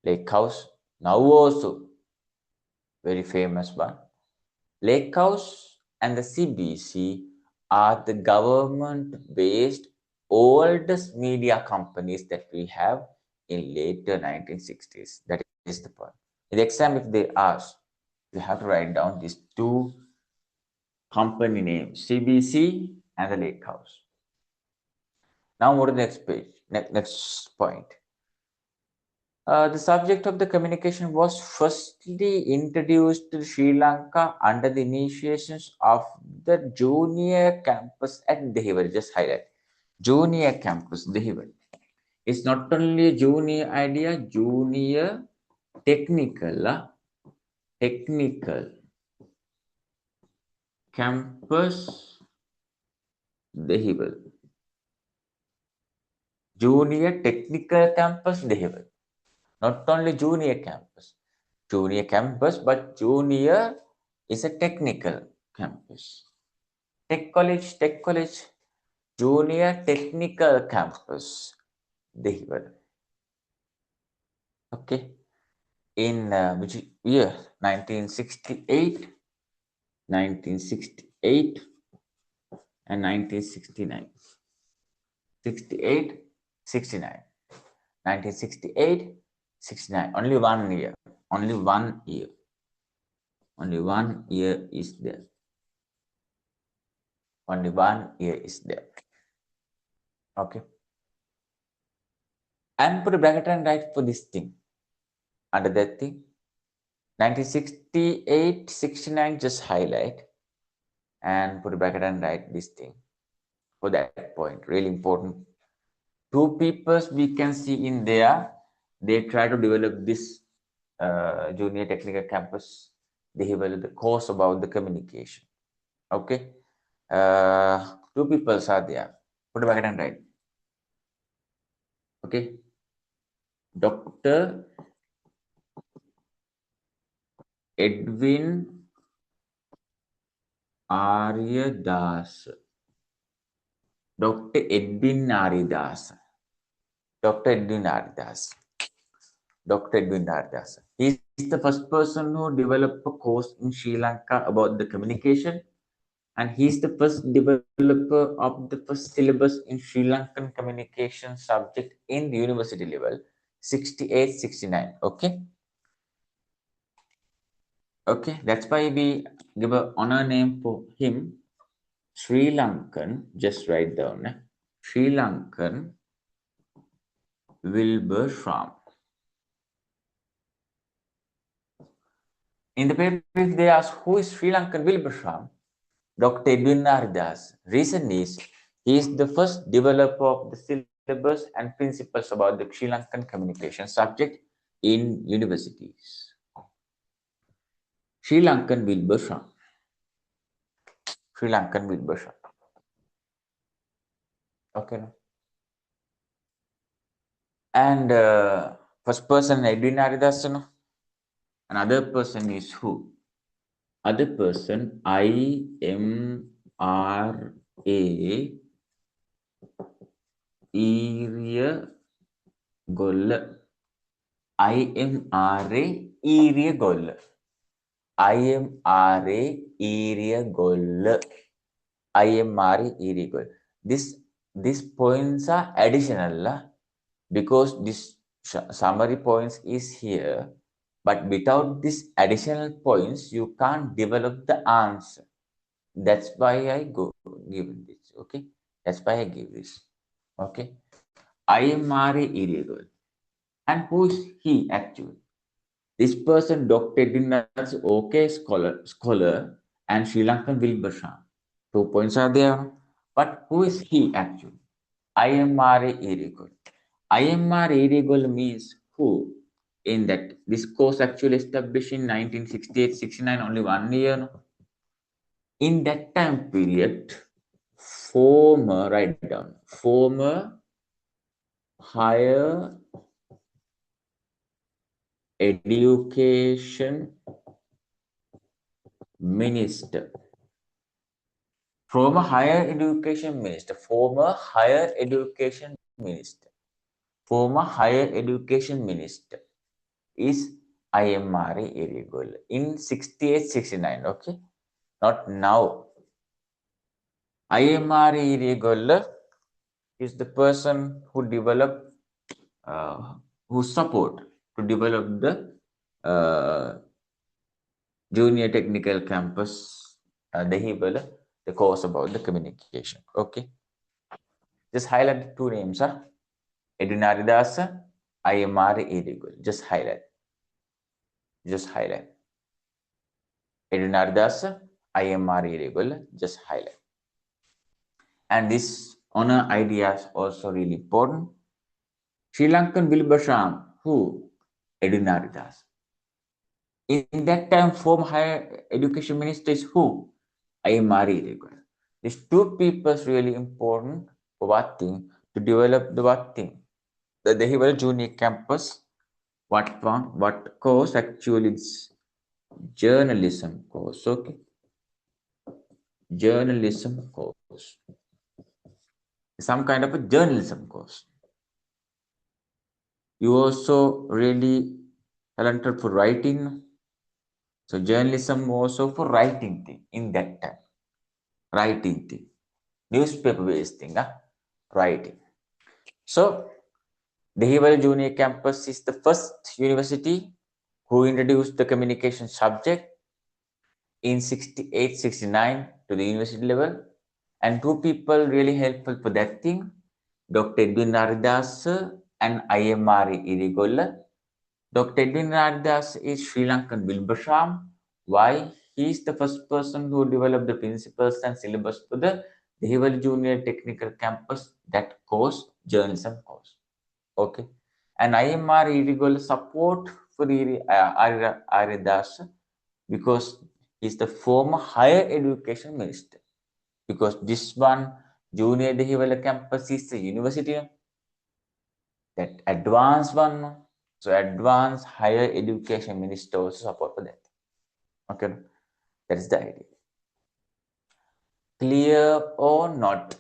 Lake House. Now also very famous one. Lake House and the CBC are the government-based oldest media companies that we have in later 1960s. That is the point. In the exam, if they ask, you have to write down these two company names, CBC and the Lake House. Now move to the next page, next point. The subject of the communication was firstly introduced to Sri Lanka under the initiations of the junior campus at Dehiwali. Just highlight. Junior campus, Dehiwali. It's not only a junior idea, junior technical, technical campus, Dehiwali. Junior technical campus, Dehiwali. Not only junior campus, but junior is a technical campus. Tech college, junior technical campus, Dehiwali. Okay. In which year? 1968, 1968, and 1969. 68, 69. 1968, 69. Only 1 year. Only 1 year. Only 1 year is there. Only 1 year is there. Okay. and put a bracket and write for this thing. Under that thing, 1968, 69, just highlight and put a bracket and write this thing for that point. Really important. Two peoples we can see in there, they try to develop this junior technical campus. They develop the course about the communication. Okay. Two peoples are there. Put a bracket and write. Okay. Dr. Edwin Aryadas. Dr. Edwin Aridas. Dr. Edwin Aridas. Dr. Edwin Aridas. He is the first person who developed a course in Sri Lanka about the communication, and he is the first developer of the first syllabus in Sri Lankan communication subject in the university level, 68, 69. Okay. Okay, that's why we give an honor name for him, Sri Lankan. Just write down. Sri Lankan Wilbur Schramm. In the paper, if they ask who is Sri Lankan Wilbur Schramm, Dr. Edwin Nardas. Reason is he is the first developer of the syllabus and principles about the Sri Lankan communication subject in universities. Sri Lankan Wilbur Schramm. Sri Lankan Wilbur Schramm. Okay. No? And first person Edwin Nardas. No? Another person is who? Other person IMRA Iriya Golla. IMRA Iriya Golla. IMRA Iriya Golla. IMRA Iriya Golla. These points are additional because this summary points is here. But without these additional points, you can't develop the answer. That's why I give this. Okay. That's why I give this. Okay. IMRA illegal. And who is he actually? This person, Dr. Dinar's okay scholar and Sri Lankan Wilbur Schramm. 2 points are there. But who is he actually? IMRA illegal. IMR illegal means who? In that this course actually established in 1968-69, only 1 year. In that time period, write down, former higher education minister. Former higher education minister. Former higher education minister. Former higher education minister is IMRA illegal in 68-69. Okay. Not now. IMRA illegal is the person who developed, who support to develop the junior technical campus, the course about the communication. Okay. Just highlight the two names, Edwin Aridasa, IMRA illegal. Just highlight. Just highlight. Edwin Aridasa, IMRA illegal. Just highlight. And this honor idea is also really important. Sri Lankan Wilbur Schramm, who? Edwin Aridas. In that time, former higher education minister is who? IMRA illegal. These two people is really important for what thing? To develop the what thing? The Dehiwal Junior Campus. What one? What course? Actually, it's journalism course. Okay. Journalism course. Some kind of a journalism course. You also really talented for writing. So journalism also for writing thing in that time. Writing thing. Newspaper based thing, writing. So Dehiwal Junior Campus is the first university who introduced the communication subject in 68-69 to the university level. And two people really helpful for that thing. Dr. Edwin Naridas and IMR irregular. Dr. Edwin Raddas is Sri Lankan Wilbersham. Why? He is the first person who developed the principles and syllabus for the Dehiwali Junior Technical Campus, that course, journalism course. Okay. And IMR irregular support for Aridas because he's the former higher education minister. Because this one, Junior Dehiwali campus is the university, that advanced one. So advanced higher education minister also support for that. Okay, that is the idea. Clear or not?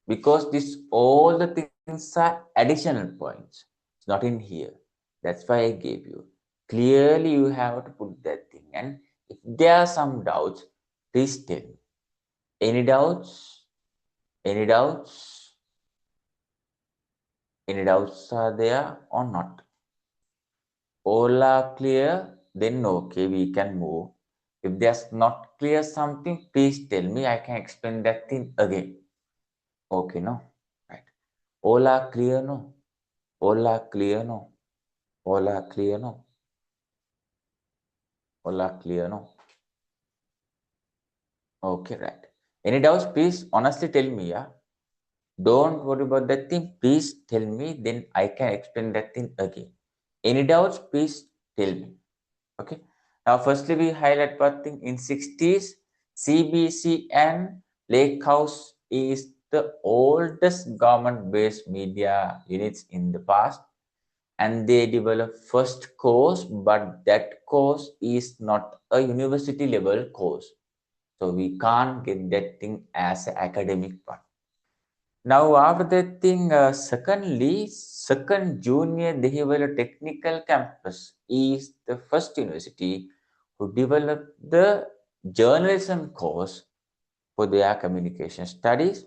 Because this all the things are additional points. It's not in here. That's why I gave you. Clearly, you have to put that thing. And if there are some doubts, please tell me. Any doubts? Any doubts? Any doubts are there or not? All are clear, then okay, we can move. If there's not clear something, please tell me. I can explain that thing again. Okay, no? Right. All are clear, no? All are clear, no? All are clear, no? All are clear, no? Okay, right. Any doubts, please honestly tell me, yeah? Don't worry about that thing. Please tell me, then I can explain that thing again. Any doubts, please tell me. Okay. Now, firstly, we highlight one thing. In 60s, CBC and Lake House is the oldest government-based media units in the past, and they developed first course, but that course is not a university level course. So we can't get that thing as an academic one. Now, after that thing, second junior Dehiwala Technical Campus is the first university who developed the journalism course for their communication studies.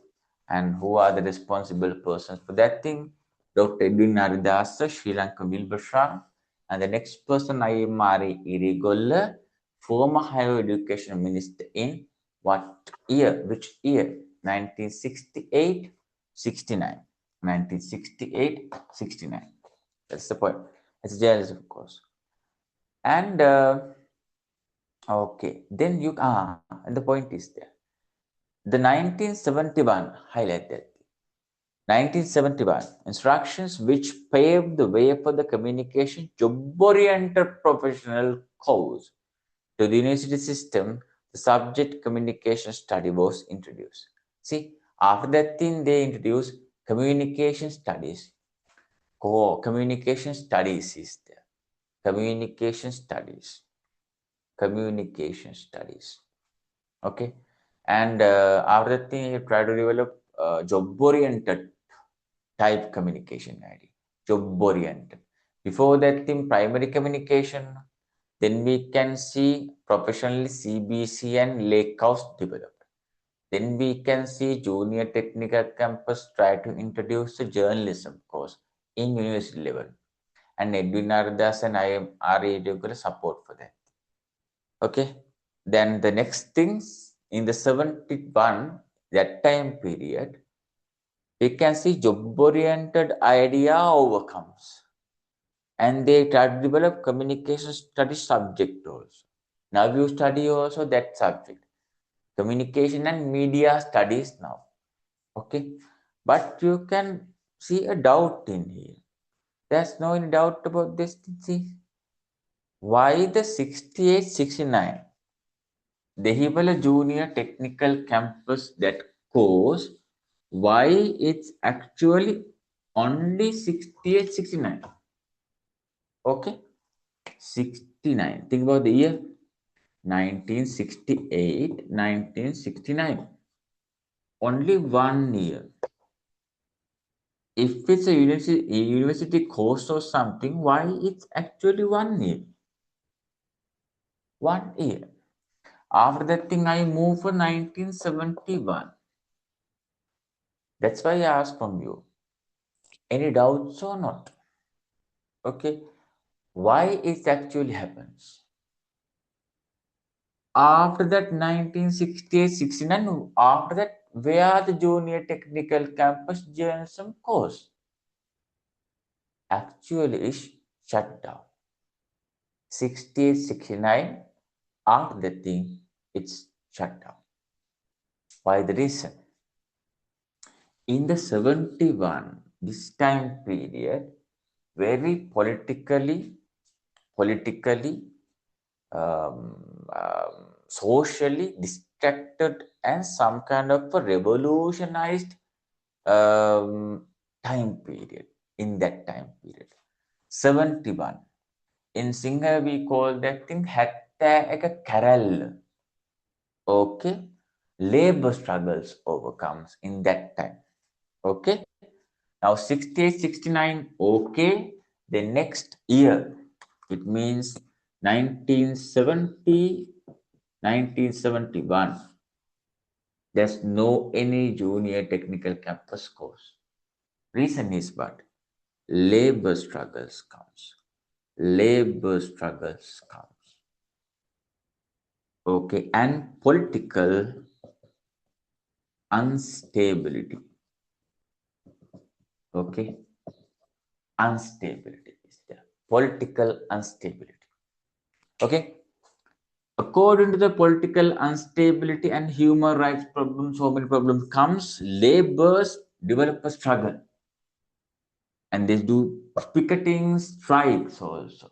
And who are the responsible persons for that thing? Dr. Edwin Aridasa, Sri Lanka Wilbersham, and the next person I am Mari Irigolla, former higher education minister in what year? Which year? 1968, 69. 1968, 69. That's the point. It's journalism, of course. And okay, then and the point is there. The 1971 highlighted 1971 instructions which paved the way for the communication job-oriented professional course to the university system. The subject communication study was introduced. See, after that thing they introduced communication studies. Communication studies is there. Communication studies. Communication studies. Okay. And after that thing, you try to develop job-oriented type communication ID, job-oriented. Before that thing, primary communication, then we can see professionally CBC and Lake House developed. Then we can see junior technical campus try to introduce the journalism course in university level. And Edwin Ardas and I am regular support for that. Okay. Then the next things in the 71, that time period, we can see job-oriented idea overcomes. And they try to develop communication study subject also. Now you study also that subject. Communication and media studies now. Okay. But you can see a doubt in here. There's no any doubt about this. See, why the 68, 69? Dehiwala Junior Technical Campus, that course, why it's actually only 68, 69? Okay, 69. Think about the year 1968, 1969. Only 1 year. If it's a university course or something, why it's actually 1 year? 1 year. After that thing, I moved for 1971. That's why I asked from you. Any doubts or not? Okay. Why it actually happens? After that 1968-69, after that, where the junior technical campus journalism course? actually is shut down. 68, 69, after the thing, it's shut down. Why the reason? In the 71, this time period, very politically, socially distracted and some kind of a revolutionized time period in that time period. 71. In Sinhala, we call that thing hatta carol. Okay. Labor struggles overcomes in that time. Okay. Now 68, 69, okay. The next year, it means 1970, 1971. There's no any junior technical campus course. Reason is what? Labor struggles comes. Labor struggles comes. Okay, and political instability. Okay, instability is there. Political instability. Okay, according to the political instability and human rights problems, so many problems comes, laborers develop a struggle. And they do picketing strikes also.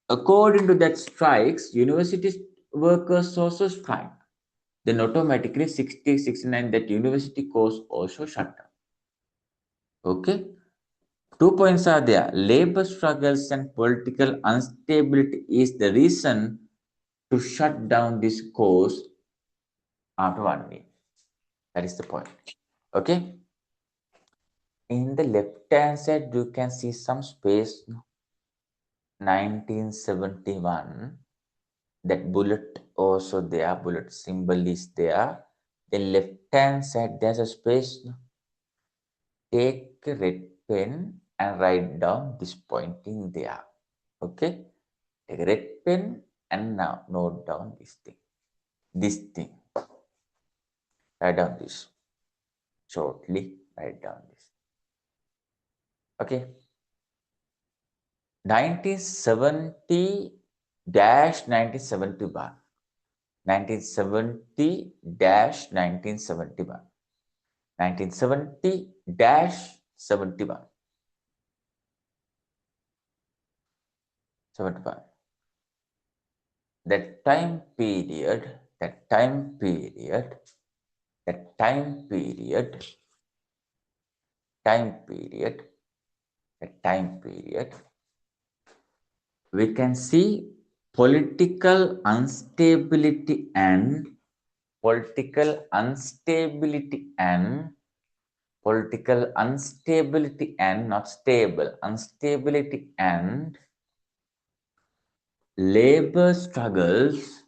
According to that strikes, university workers also strike. Then automatically 60, 69, that university course also shut down. Okay? 2 points are there. Labor struggles and political instability is the reason to shut down this course after 1 week. That is the point. Okay? In the left hand side, you can see some space. 1971. That bullet also there, bullet symbol is there. The left hand side, there's a space. Take a red pen and write down this pointing there. Okay? Take a red pen and now note down this thing. This thing. Write down this. Shortly, write down this. Okay? 1970-1971. 1970-1971. 1970-71. 71. That time period, that time period, that time period, time period, that time period, we can see political instability and political instability and political instability and not stable, instability and labor struggles,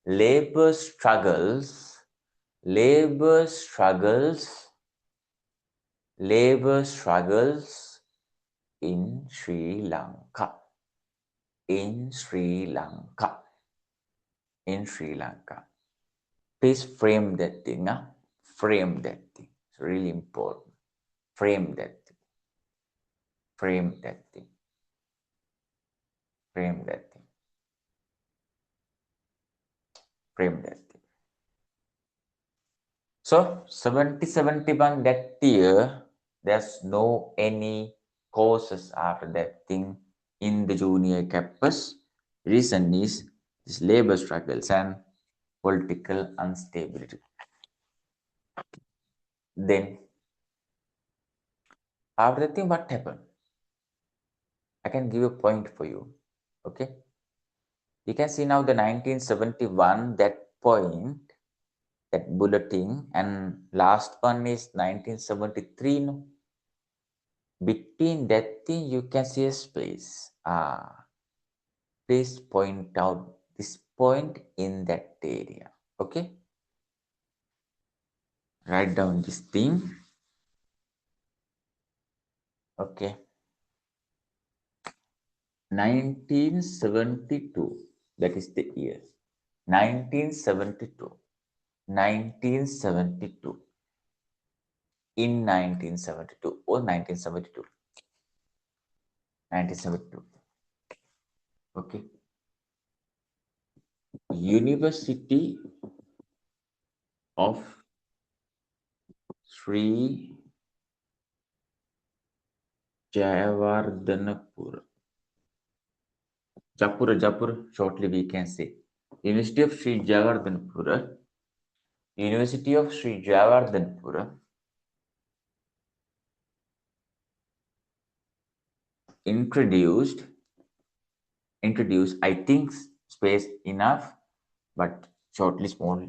labor struggles, labor struggles, labor struggles in Sri Lanka, in Sri Lanka, in Sri Lanka. Please frame that thing, huh? Frame that thing. It's really important. Frame that thing. Frame that thing. Frame that thing. Frame that thing. So 70-71 that year, there's no any courses after that thing in the junior campus. Reason is this labor struggles and political instability. Then after that thing, what happened? I can give a point for you. Okay. You can see now the 1971, that point, that bulletin, and last one is 1973. No? Between that thing, you can see a space. Please point out this point in that area. Okay. Write down this thing. Okay. 1972. That is the year. 1972. 1972. In 1972 or 1972. 1972. Okay. University of Sri Jayawardhanapur. Japur, shortly we can say. University of Sri Jayawardhanapura. University of Sri Jayawardhanapura introduced, I think space enough, but shortly small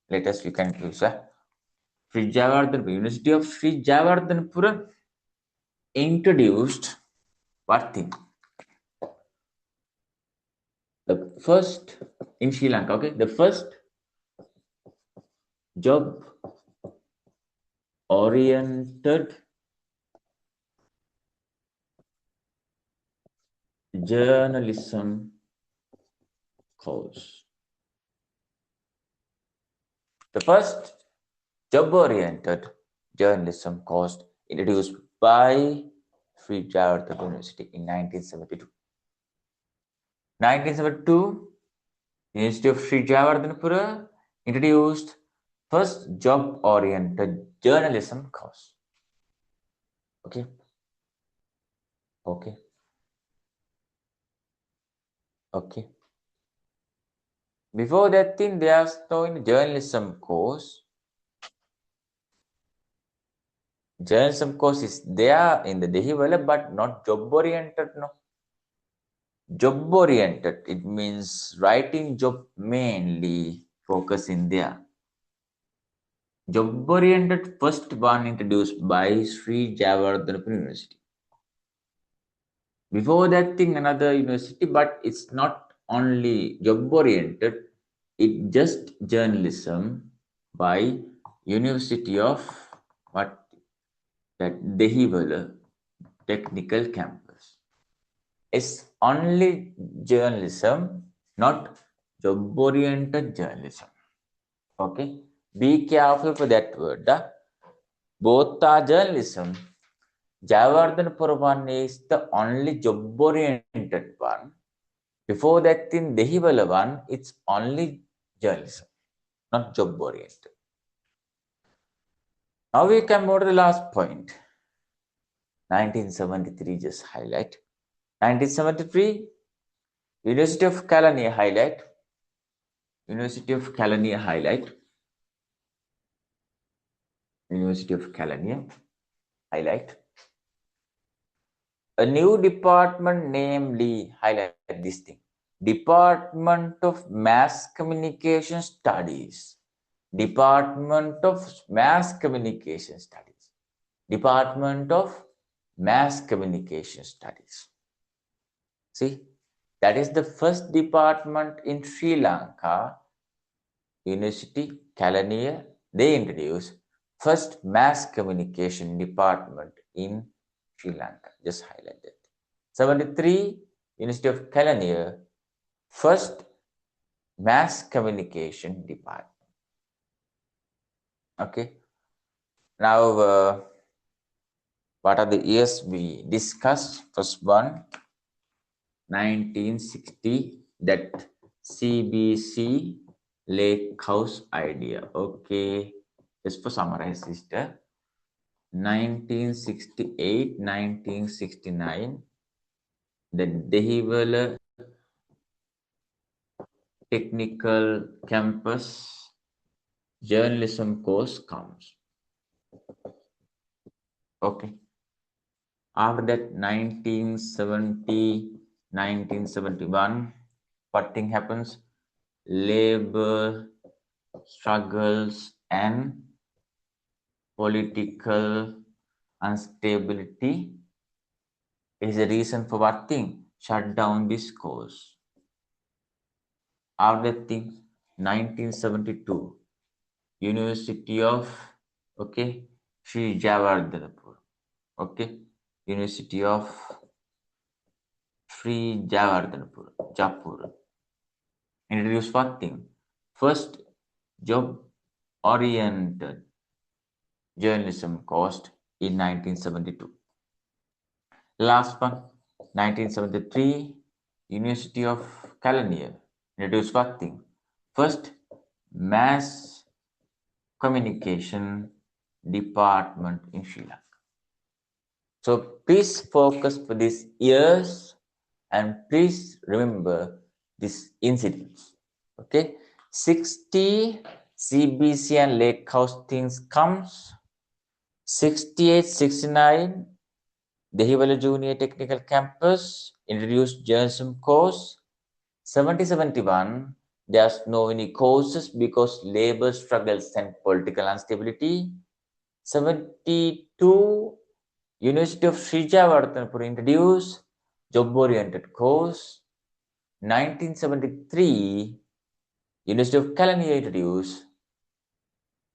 letters you can use. Sri Jayawardhanapura, University of Sri Jayawardhanapura introduced what thing? The first in Sri Lanka, okay, the first job oriented journalism course. The first job oriented journalism course introduced by Sri Jayawardhana University in 1972. 1972, University of Sri Jayawardhanapura introduced first job oriented journalism course. Okay. Okay. Okay. Before that thing, there's no in journalism course. Journalism course is there in the Dehiwala, but not job oriented. No. Job oriented, it means writing job mainly focus in there. Job oriented first one introduced by Sri Jayawardhana University. Before that thing, another university, but it's not only job oriented, it just journalism by University of what that Dehiwala Technical Campus. It's only journalism, not job oriented journalism. Okay, be careful for that word. Both are journalism. Jayawardhanapura one is the only job oriented one. Before that, in Dehiwala one, it's only journalism, not job oriented. Now we come over to the last point. 1973, just highlight. 1973, University of Kelaniya highlight. University of Kelaniya highlight. University of Kelaniya highlight. A new department, namely, highlight this thing. Department of Mass Communication Studies. Department of Mass Communication Studies. Department of Mass Communication Studies. See, that is the first department in Sri Lanka. University, Kelaniya, they introduced first mass communication department in Sri Lanka. Just highlight that. 73, University of Kelaniya, first mass communication department. Okay. Now, what are the years we discussed? First one, 1960, that CBC Lake House idea. Okay. Just for summarize, sister. 1968, 1969, the Dehiwala Technical Campus journalism course comes. Okay. After that, 1970, 1971, what thing happens? Labor struggles and political instability is the reason for what thing? Shut down this course. After that thing, 1972, University of, okay, Sri Jayawardhanapur. Okay, University of Sri Jayawardhanapur, Jaipur. Introduced what thing? First job oriented journalism course in 1972. Last one, 1973, University of California introduced what thing? First, mass communication department in Sri Lanka. So please focus for these years and please remember these incidents. Okay, 60 CBC and Lake House things comes. 68, 69, Dehiwala Junior Technical Campus introduced journalism course. 70, 71, there's no any courses because labor struggles and political instability. 72, University of Srijawardhanapur introduced job-oriented course. 1973, University of Kelaniya introduced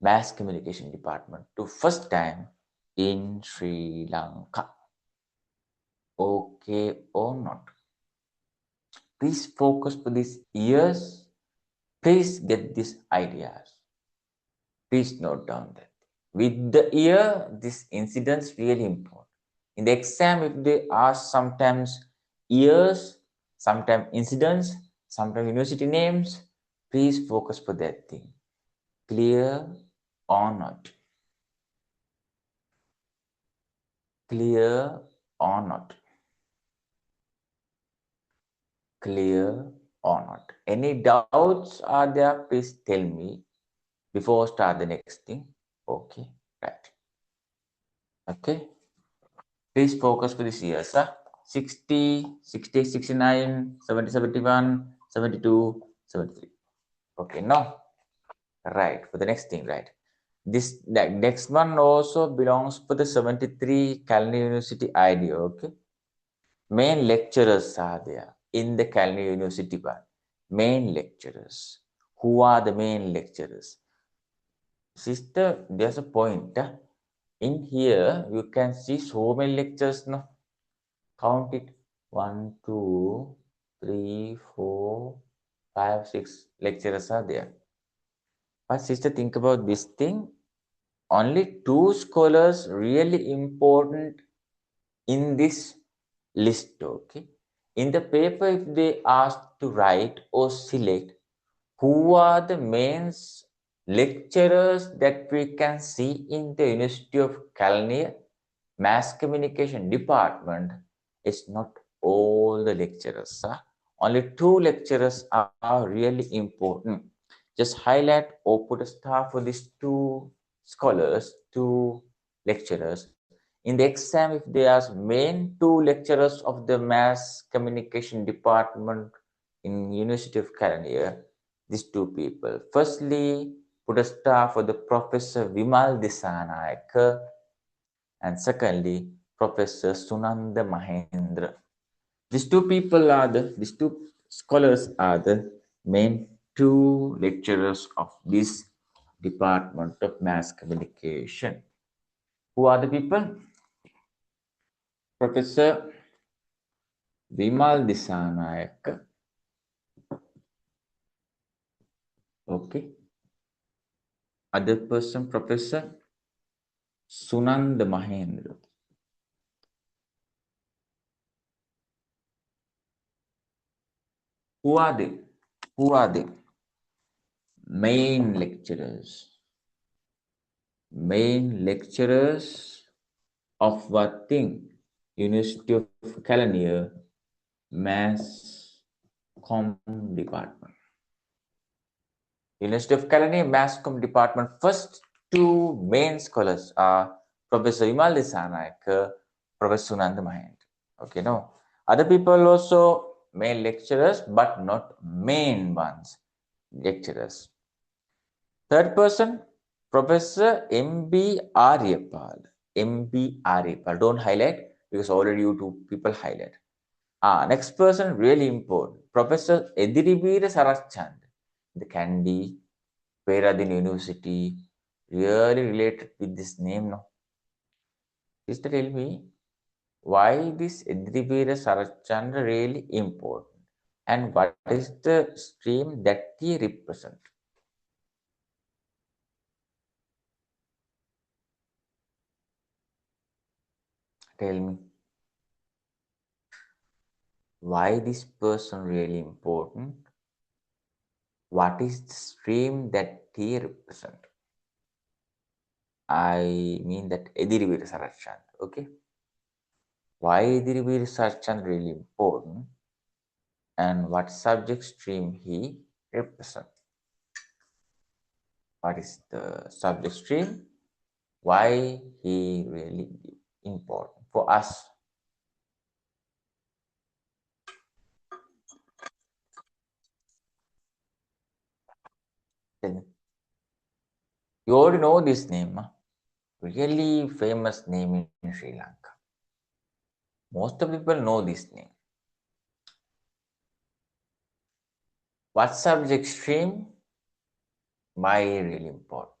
mass communication department to first time in Sri Lanka. Okay or not? Please focus for these years. Please get these ideas. Please note down that. With the year, this incident's really important. In the exam, if they ask sometimes years, sometimes incidents, sometimes university names, please focus for that thing. Clear or not? Clear or not? Clear or not? Any doubts are there? Please tell me before start the next thing. Okay, right. Okay. Please focus for this years. 60, 60, 69, 70, 71, 72, 73. Okay, now, right, for the next thing, right. This next one also belongs for the 73 Calgary University idea, okay. Main lecturers are there in the Calgary University one. Main lecturers. Who are the main lecturers? Sister, there's a point. In here, you can see so many lectures, no? Count it. 1, 2, 3, 4, 5, 6 lecturers are there. But sister, think about this thing. Only 2 scholars really important in this list, okay? In the paper, if they ask to write or select who are the main lecturers that we can see in the University of California Mass Communication Department, it's not all the lecturers. Only 2 lecturers are really important. Just highlight or put a star for these 2 scholars, 2 lecturers. In the exam, if they ask main 2 lecturers of the Mass Communication Department in University of California, these 2 people. Firstly, put a star for the Professor Vimal Disanayake, and secondly, Professor Sunanda Mahendra. These 2 people are these 2 scholars are the main 2 lecturers of this Department of Mass Communication. Who are the people? Professor Vimal Disanayake. Okay. Other person, Professor Sunanda Mahendra. Who are they? Who are they? Main lecturers. Main lecturers of what thing? University of California Mass Com Department. University of California Mass Com Department. First 2 main scholars are Professor Vimal Disanayake, Professor Sunanda Mahendra. Okay, no. Other people also main lecturers, but not main ones. Lecturers. Third person, Professor M.B. Aryapal. M.B. Aryapal. Don't highlight because already you 2 people highlight. Next person, really important. Professor Ediribira Sarachand, the Kandy, Peradin University, really related with this name, no? Sister, tell me, why this Ediribira Sarachand really important? And what is the stream that he represent? Tell me. Why this person really important? What is the stream that he represent? I mean that Edirivir Sarachan. Okay. Why Edirivir Sarachan really important? And what subject stream he represent? What is the subject stream? Why he really important for us? Then you already know this name. Huh? Really famous name in Sri Lanka. Most of people know this name. What subject stream? Why really important?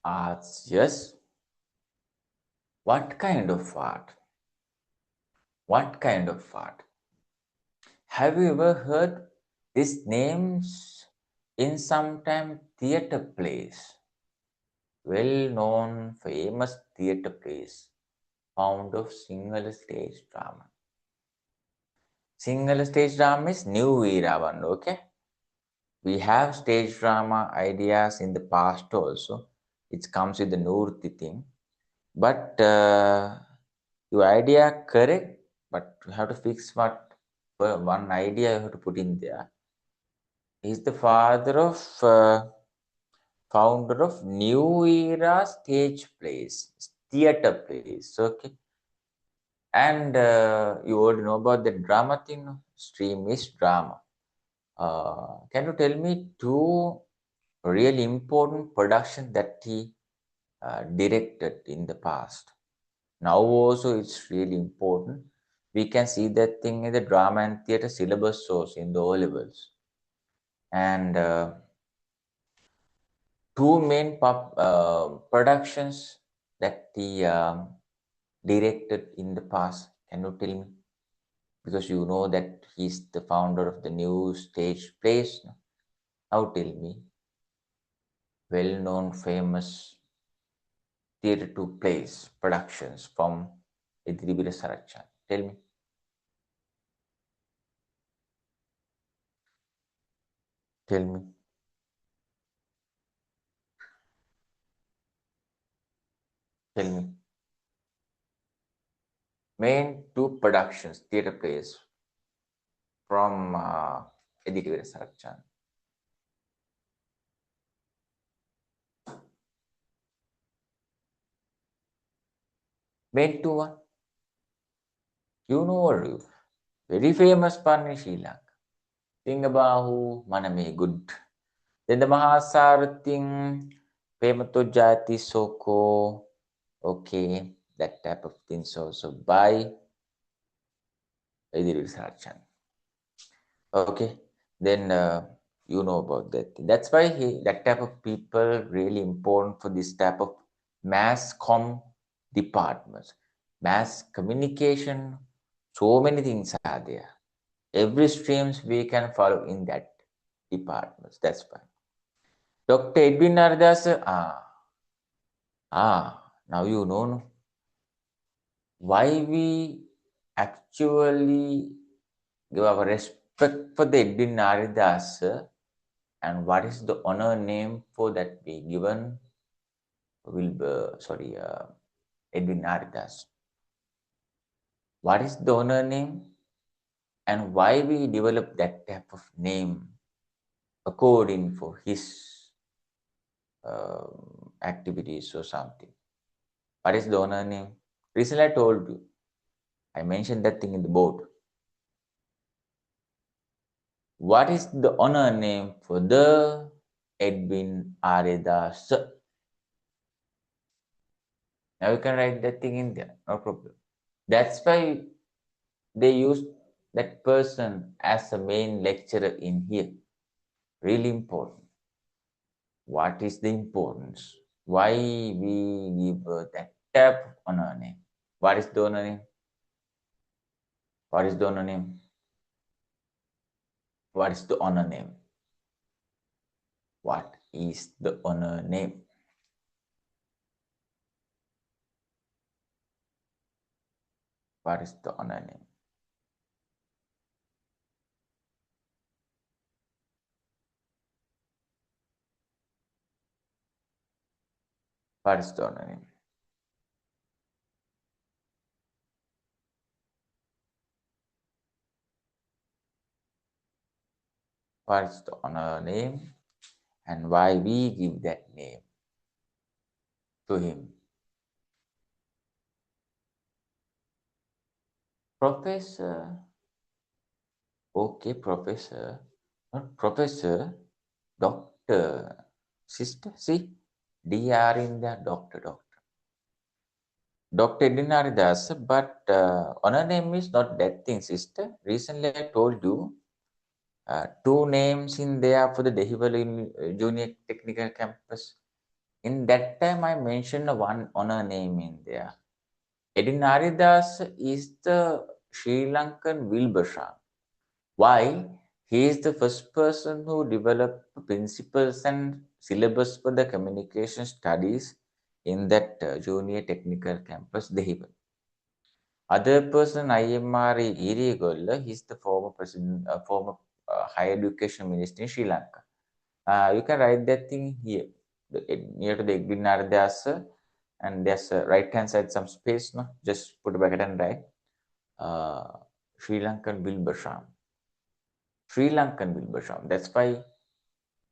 Arts, yes. What kind of art? What kind of art? Have you ever heard these names in sometime theatre plays? Well-known, famous theatre plays found of Sinhala stage drama. Sinhala stage drama is new era one, okay? We have stage drama ideas in the past also. It comes with the Nurti thing. But your idea correct, but you have to fix what one idea you have to put in there. He's the father of founder of new era stage plays, theater plays. Okay, and you already know about the drama thing. No? Stream is drama. Can you tell me two really important production that he directed in the past? Now also it's really important. We can see that thing in the drama and theater syllabus source in the O levels. And two main productions that he directed in the past. Can you tell me? Because you know that he's the founder of the new stage plays. Now tell me, well-known, famous theater two plays productions from Idribira Sarachan. Tell me, tell me, tell me. Main two productions, theater plays from Idribira Sarachan. Main two one. You know or you? Very famous one in Sri Lanka. Singabahu, Maname good. Then the Mahasarathing, Pemato Jati Soko, okay, that type of things also by Idris Sarachan. Okay, then you know about that. That's why that type of people really important for this type of mass com departments. Mass communication, so many things are there. Every streams we can follow in that departments. That's fine. Dr. Edwin Nardas, now you know no, why we actually give our respect for the Edwin Naridas and what is the honor name for that be given will be, Edwin Naridas. What is the honor name and why we develop that type of name according for his activities or something. What is the honor name? Recently I told you. I mentioned that thing in the board. What is the honor name for the Edwin Aredas? Now you can write that thing in there, no problem. That's why they use that person as a main lecturer in here. Really important. What is the importance? Why we give that type of honor name? What is the honor name? What is the honor name? What is the honor name? What is the honor name? What is the honor name? What is the honor name? What is the honor name? And why we give that name to him? Professor. Okay, professor. Not professor. Doctor. Sister. See? DR in there. Doctor. Doctor. Dr. Dinaridas. But honor name is not that thing, sister. Recently I told you two names in there for the Dehiwala Junior Technical Campus. In that time, I mentioned one honor name in there. Edinaridas is the Sri Lankan Wilbur. Why? He is the first person who developed principles and syllabus for the communication studies in that junior technical campus, Dehiwala. Other person, IMR Irigolla, he is the former president, former higher education minister in Sri Lanka. You can write that thing here, near to the Ignardasa, and there's a right hand side some space, no? Just put a bracket and write Sri Lankan Wilbersham. Sri Lankan Wilbersham. That's why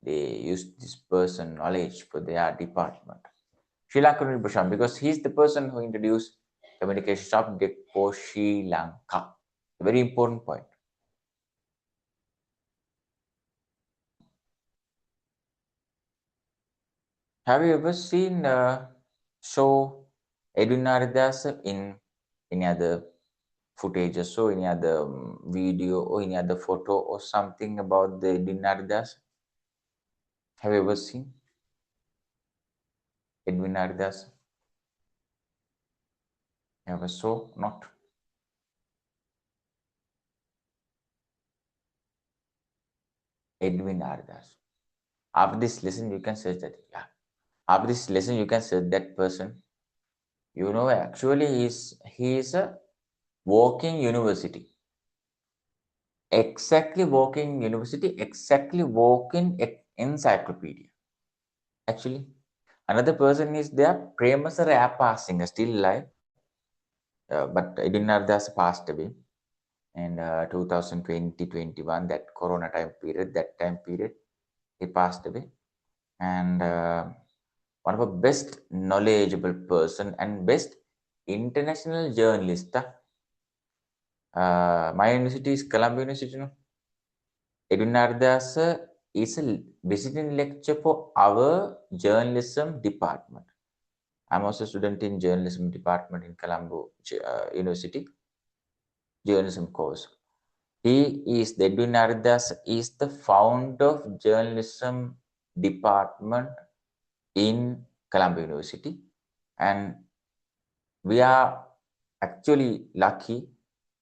they use this person knowledge for their department. Sri Lankan Wilbersham, because he's the person who introduced communication subject for Sri Lanka. A very important point. Have you ever seen show Edwin Naridas in any other footage or so, any other video or any other photo or something about the Edwin Naridas? Have you ever seen Edwin Naridas? Ever saw? Not. Edwin Naridas. After this lesson, you can search that. Yeah. After this lesson, you can search that person. You know, actually, he is a walking university. Exactly walking university, exactly walking encyclopedia. Actually, another person is there, Premasara Appa singer, still alive, but Idinardas passed away in 2020-21, that Corona time period, he passed away. And one of the best knowledgeable person and best international journalist. My university is Columbia University. No? Edwin Ardas is a visiting lecture for our journalism department. I'm also a student in journalism department in Colombo University, journalism course. He is, the Edwin Ardas is the founder of journalism department in Colombo University. And we are actually lucky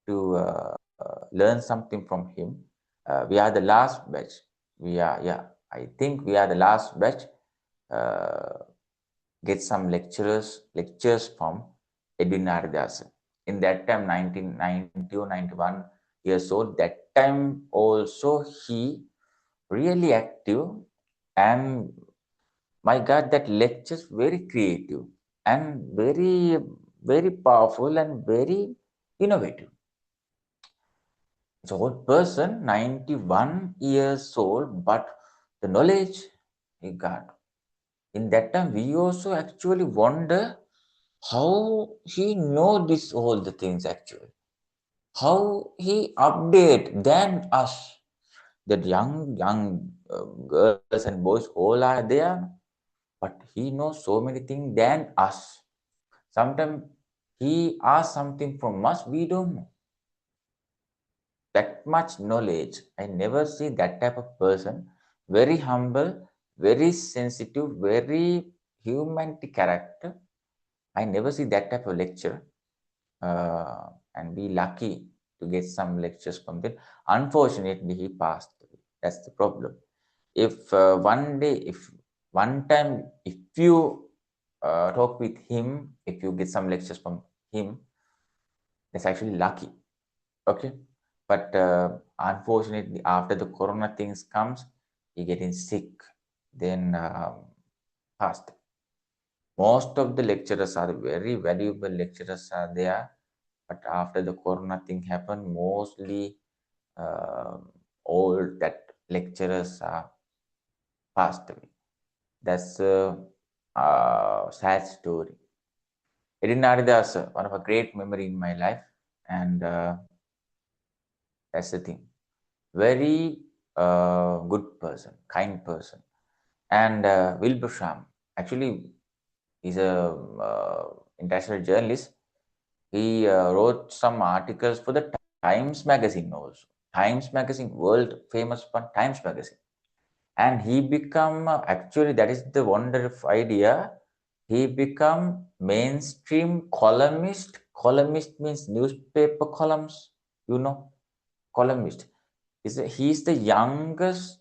to learn something from him. We are the last batch. I think we are the last batch. Get some lectures from Edwin Naridas. In that time, 1990 or 91 years old, that time also he really active, and my God, that lectures very creative and very powerful and very innovative. It's an old person, 91 years old, but the knowledge he got. In that time, we also actually wonder how he know this all the things actually. How he update than us. That young girls and boys all are there, but he knows so many things than us. Sometimes he asks something from us, we don't know. That much knowledge. I never see that type of person. Very humble, very sensitive, very humanity character. I never see that type of lecture. And be lucky to get some lectures from them. Unfortunately, he passed away. That's the problem. If one day, if one time, if you talk with him, if you get some lectures from him, It's actually lucky. Okay. But unfortunately, after the corona things comes, he getting sick, then passed. Most of the lecturers are very valuable lecturers are there, but after the corona thing happened, mostly uh, all that lecturers are passed away. That's a sad story. Edinaridas, one of a great memory in my life, and that's the thing. Very good person, kind person. And Wilbur Sham, actually, he's a international journalist. He wrote some articles for the Times Magazine also. Times Magazine, world famous one, Times Magazine. And he become, actually, that is the wonderful idea. He become mainstream columnist. Columnist means newspaper columns, you know, columnist. He's the youngest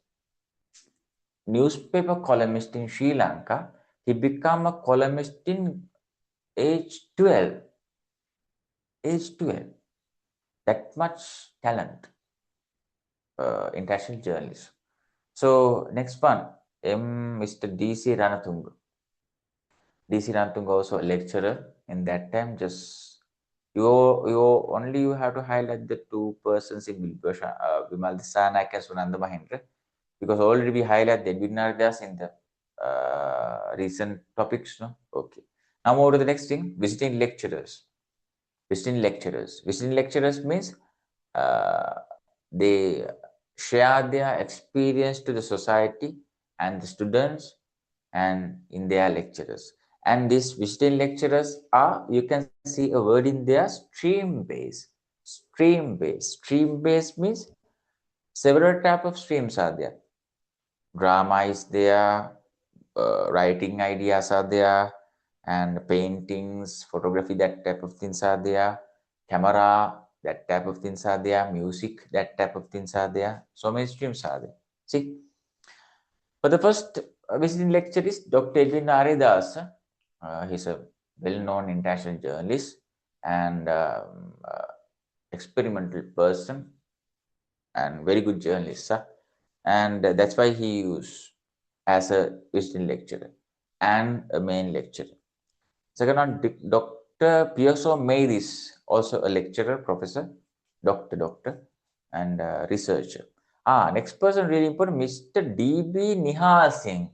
newspaper columnist in Sri Lanka. He became a columnist in age 12. Age 12. That much talent, international journalist. So next one, Mr. D.C. Ranatunga. D.C. Ranatunga also a lecturer in that time. Just you only you have to highlight the two persons in Vimal Disanayak and Sunanda Mahendra, because already we highlight the Vinardas in the recent topics. No, okay. Now move to the next thing: visiting lecturers. Visiting lecturers. Visiting lecturers means uh, they share their experience to the society and the students and in their lecturers. And these visiting lecturers are, you can see a word in there, stream based. Stream based. Stream based means several type of streams are there. Drama is there, writing ideas are there, and paintings, photography, that type of things are there, camera, that type of things are there, music, that type of things are there. So many streams are there. See, for the first visiting lecture is Dr. Edwin Aridas. He's a well-known international journalist and experimental person and very good journalist. And that's why he used as a visiting lecturer and a main lecturer. Second one, Dr. Piazza Mays, also a lecturer, professor, doctor, and researcher. Next person really important, Mr. D.B. Nihal Singh.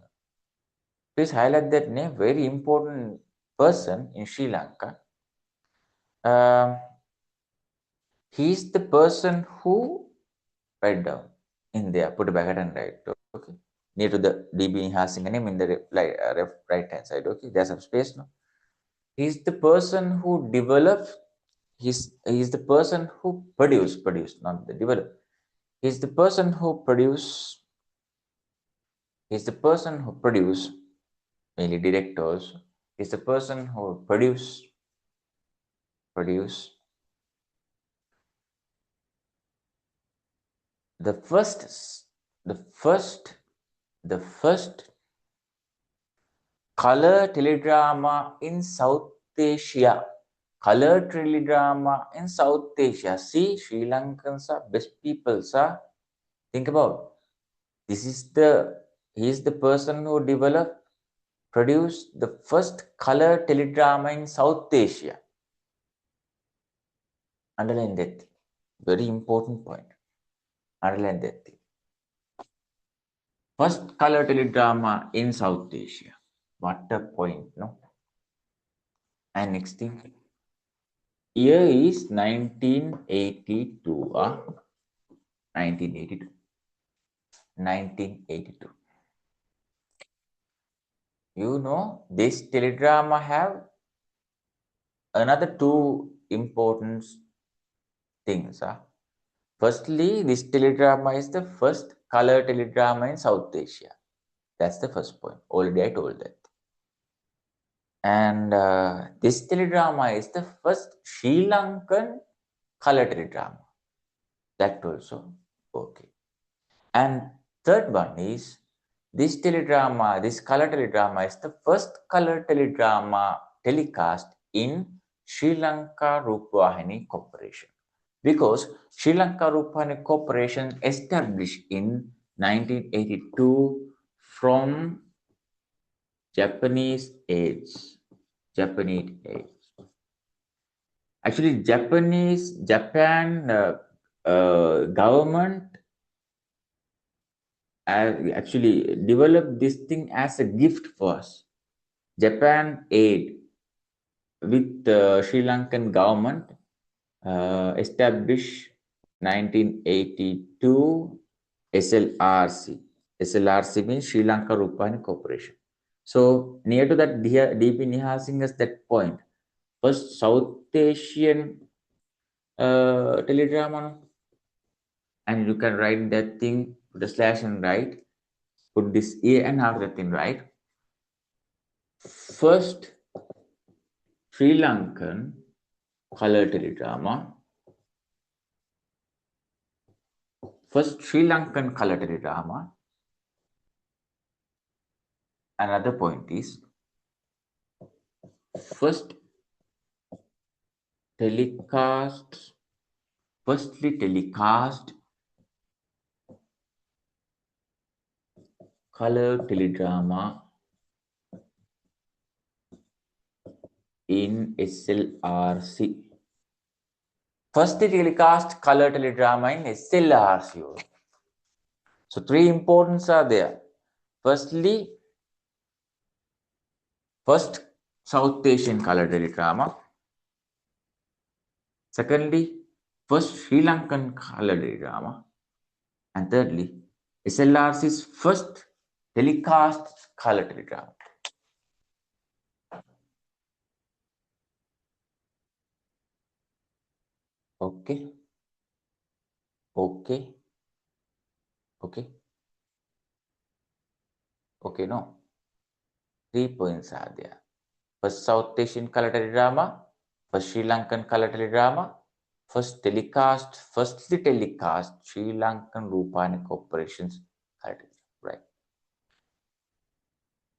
Please highlight that name, very important person in Sri Lanka. He's the person who, write down in there, put a bracket and write, okay. Near to the DB Nihal Singh name in the right hand side, okay. There's some space now. He's the person who developed, he's the person who produced, not the develop. He's the person who produced, mainly directors. He's the person who produce the first color teledrama in South Asia. Color teledrama in South Asia. See, Sri Lankans are best people, sir. Think about this he is the person who produced the first color teledrama in South Asia. Underline that. Very important point. Underline that thing. First color teledrama in South Asia. What a point, no? And next thing. Year is 1982. 1982. 1982. You know, this teledrama have another two important things. Firstly, this teledrama is the first color teledrama in South Asia. That's the first point. Already I told that. And this teledrama is the first Sri Lankan color teledrama. That also okay. And third one is this color teledrama is the first color teledrama telecast in Sri Lanka Rupavahini Corporation. Because Sri Lanka Rupavahini Corporation established in 1982 from Japanese aids. Japanese aids. Actually, Japan government actually developed this thing as a gift for us. Japan aid with Sri Lankan government established 1982 SLRC. SLRC means Sri Lanka Rupavahini Corporation. So near to that, DP Nihasing's that point. First South Asian teledrama, and you can write that thing, put a slash and write, put this A and after that thing, right? First Sri Lankan color teledrama. First Sri Lankan color teledrama. Another point is first telecast, firstly telecast color teledrama in SLRC. Firstly telecast color teledrama in SLRC. So three importance are there. Firstly, first South Asian color teledrama. Secondly, first Sri Lankan color teledrama. And thirdly, SLRC's first telecast color teledrama. Okay. Okay. Okay. Okay, no. 3 points are there. First South Asian color teledrama, first Sri Lankan color teledrama, firstly telecast Sri Lankan Rupavahini Corporation's color teledrama. Right.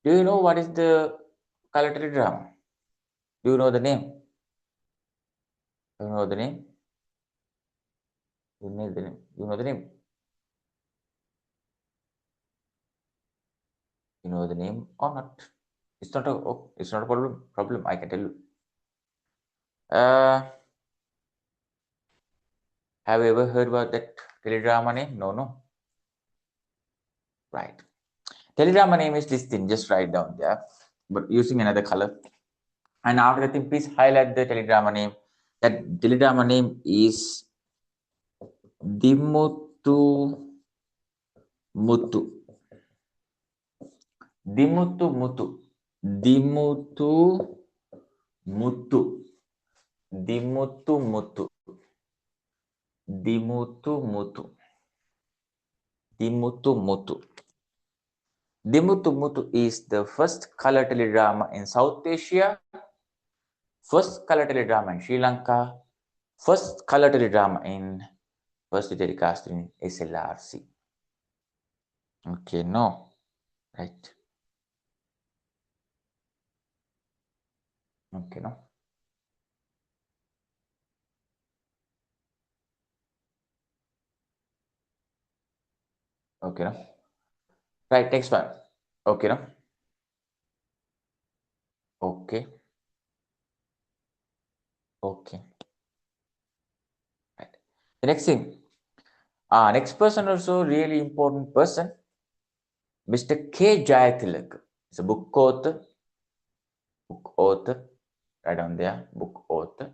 Do you know what is the color teledrama? Do you know the name? Do you know the name? You know the name? You know the name? You know the name or not? It's not a it's not a problem. I can tell you. Have you ever heard about that teledrama name? No. Right. Teledrama name is this thing. Just write down there, but using another color. And after that thing, please highlight the teledrama name. That teledrama name is Dimuttu Muttu. Dimuttu Muttu. Dimuttu Muttu. Dimuttu Muttu. Dimuttu Muttu. Dimuttu Muttu. Dimuttu Muttu is the first color teledrama in South Asia, first color teledrama in Sri Lanka, first color teledrama in first telecast in SLRC. Okay, no. Right. Okay, no. Okay, no. Right, next one. Okay, no. Okay. Okay. Right. The next thing. Next person also really important person. Mr. K. Jayatilak. It's a book author. Book author. Right down there. Book author.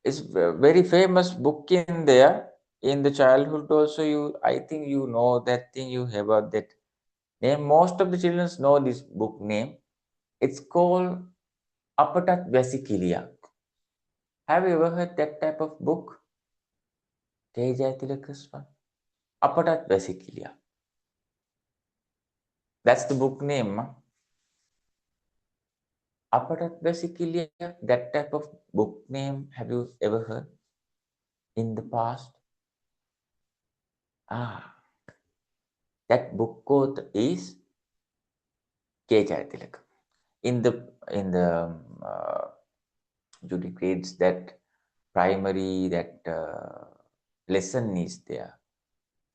It's a very famous book in there. In the childhood also, I think you know that thing, you have about that name. Most of the children know this book name. It's called Apatat Vesikilia. Have you ever heard that type of book? Tejatilak's one. Apatat Vesikilia. That's the book name. Apatat Vesikilia, that type of book name, have you ever heard in the past? That book quote is K. Jayatilak. In the Judy creates that primary, that lesson is there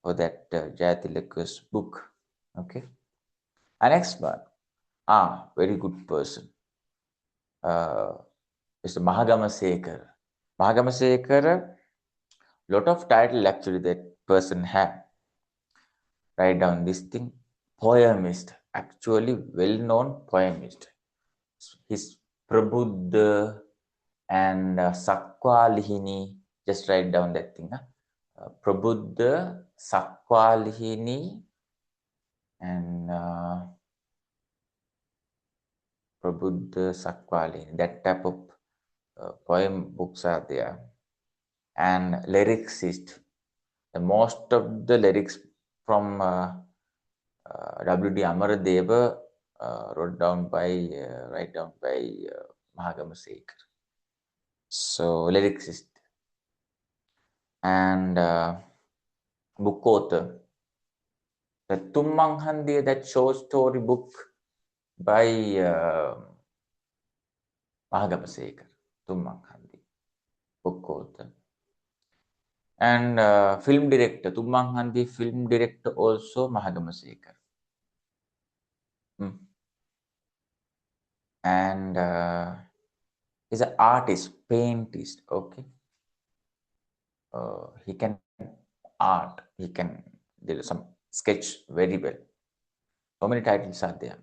for that Jayatilaka's book. Okay. And next one, very good person. Mr. Mahagamasekar. Mahagamasekar, lot of title actually that person had. Write down this thing. Poemist, actually well-known poemist. His Prabuddha and Sakwalihini, just write down that thing. Prabuddha, Sakwalihini, and Prabuddha, Sakwalihini. That type of poem books are there. And lyricist. Most of the lyrics from W.D. Amaradeva write down by Mahagamasekar. So lyricist and book author. The Tummanghandi, that short story book by Mahagamasekar, Tummanghandi, book author. And film director, Tummanghandi film director also Mahagamasekar. And he's an artist, paintist, okay. He can art, he can do some sketch very well. So many titles are there,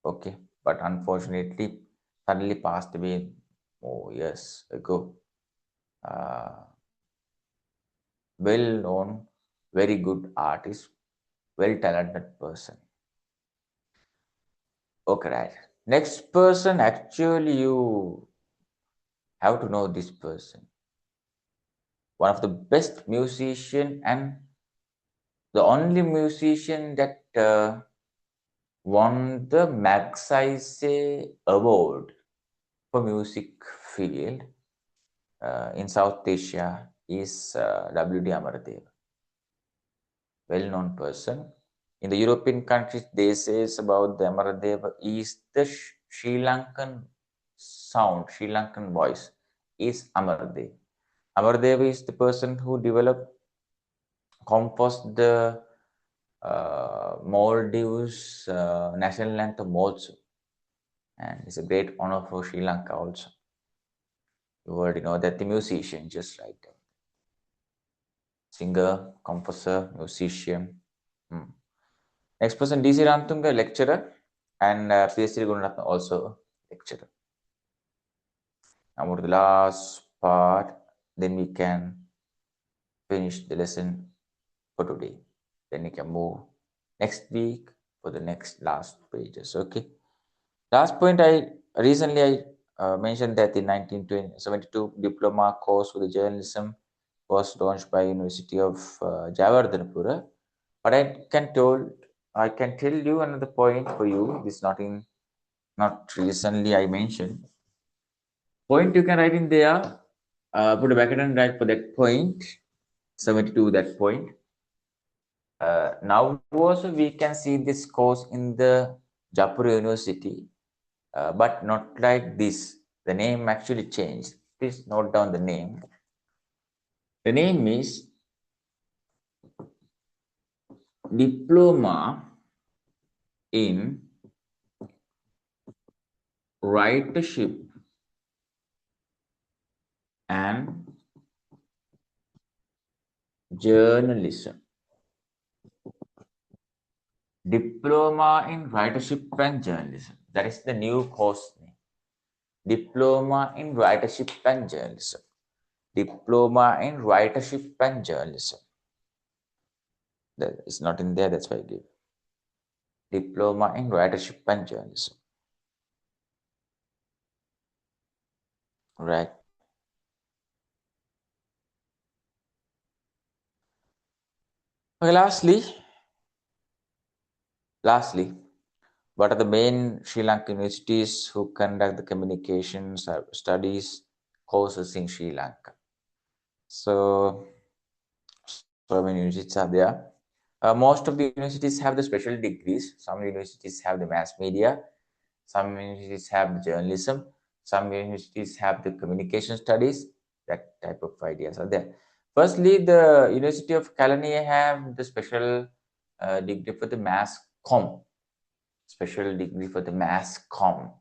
okay. But unfortunately, suddenly passed away years ago. Well known, very good artist, well talented person. Okay, right. Next person, actually, you have to know this person. One of the best musician and the only musician that won the Magsaysay Award for music field in South Asia is W.D. Amaradeva. Well-known person. In the European countries, they say about the Amaradeva is the Sri Lankan sound, Sri Lankan voice is Amaradeva. Amaradeva is the person who composed the Maldives national anthem also, and it's a great honor for Sri Lanka also. You already know that the musician, just right there. Singer, composer, musician. Next person, D.C. Rantunga, lecturer, and PhD Gunaratna also lecturer. Now, for the last part, then we can finish the lesson for today. Then we can move next week for the next last pages. Okay. Last point, I recently mentioned that in 1972 diploma course for the journalism was launched by University of Javardhanapura. But I can tell you another point for you. This not recently I mentioned. Point you can write in there. Put a bracket and write for that point. 72 that point. Now also we can see this course in the Jaipur University, but not like this. The name actually changed. Please note down the name. The name is Diploma in Writership and Journalism. Diploma in Writership and Journalism. That is the new course name. Diploma in Writership and Journalism. Diploma in Writership and Journalism. That is not in there, that's why I give. Diploma in Writership and Journalism. Right. Okay, lastly, what are the main Sri Lankan universities who conduct the communications studies courses in Sri Lanka? So many universities are there. Most of the universities have the special degrees. Some universities have the mass media. Some universities have the journalism. Some universities have the communication studies. That type of ideas are there. Firstly, the University of California have the special degree for the mass com, special degree for the mass com,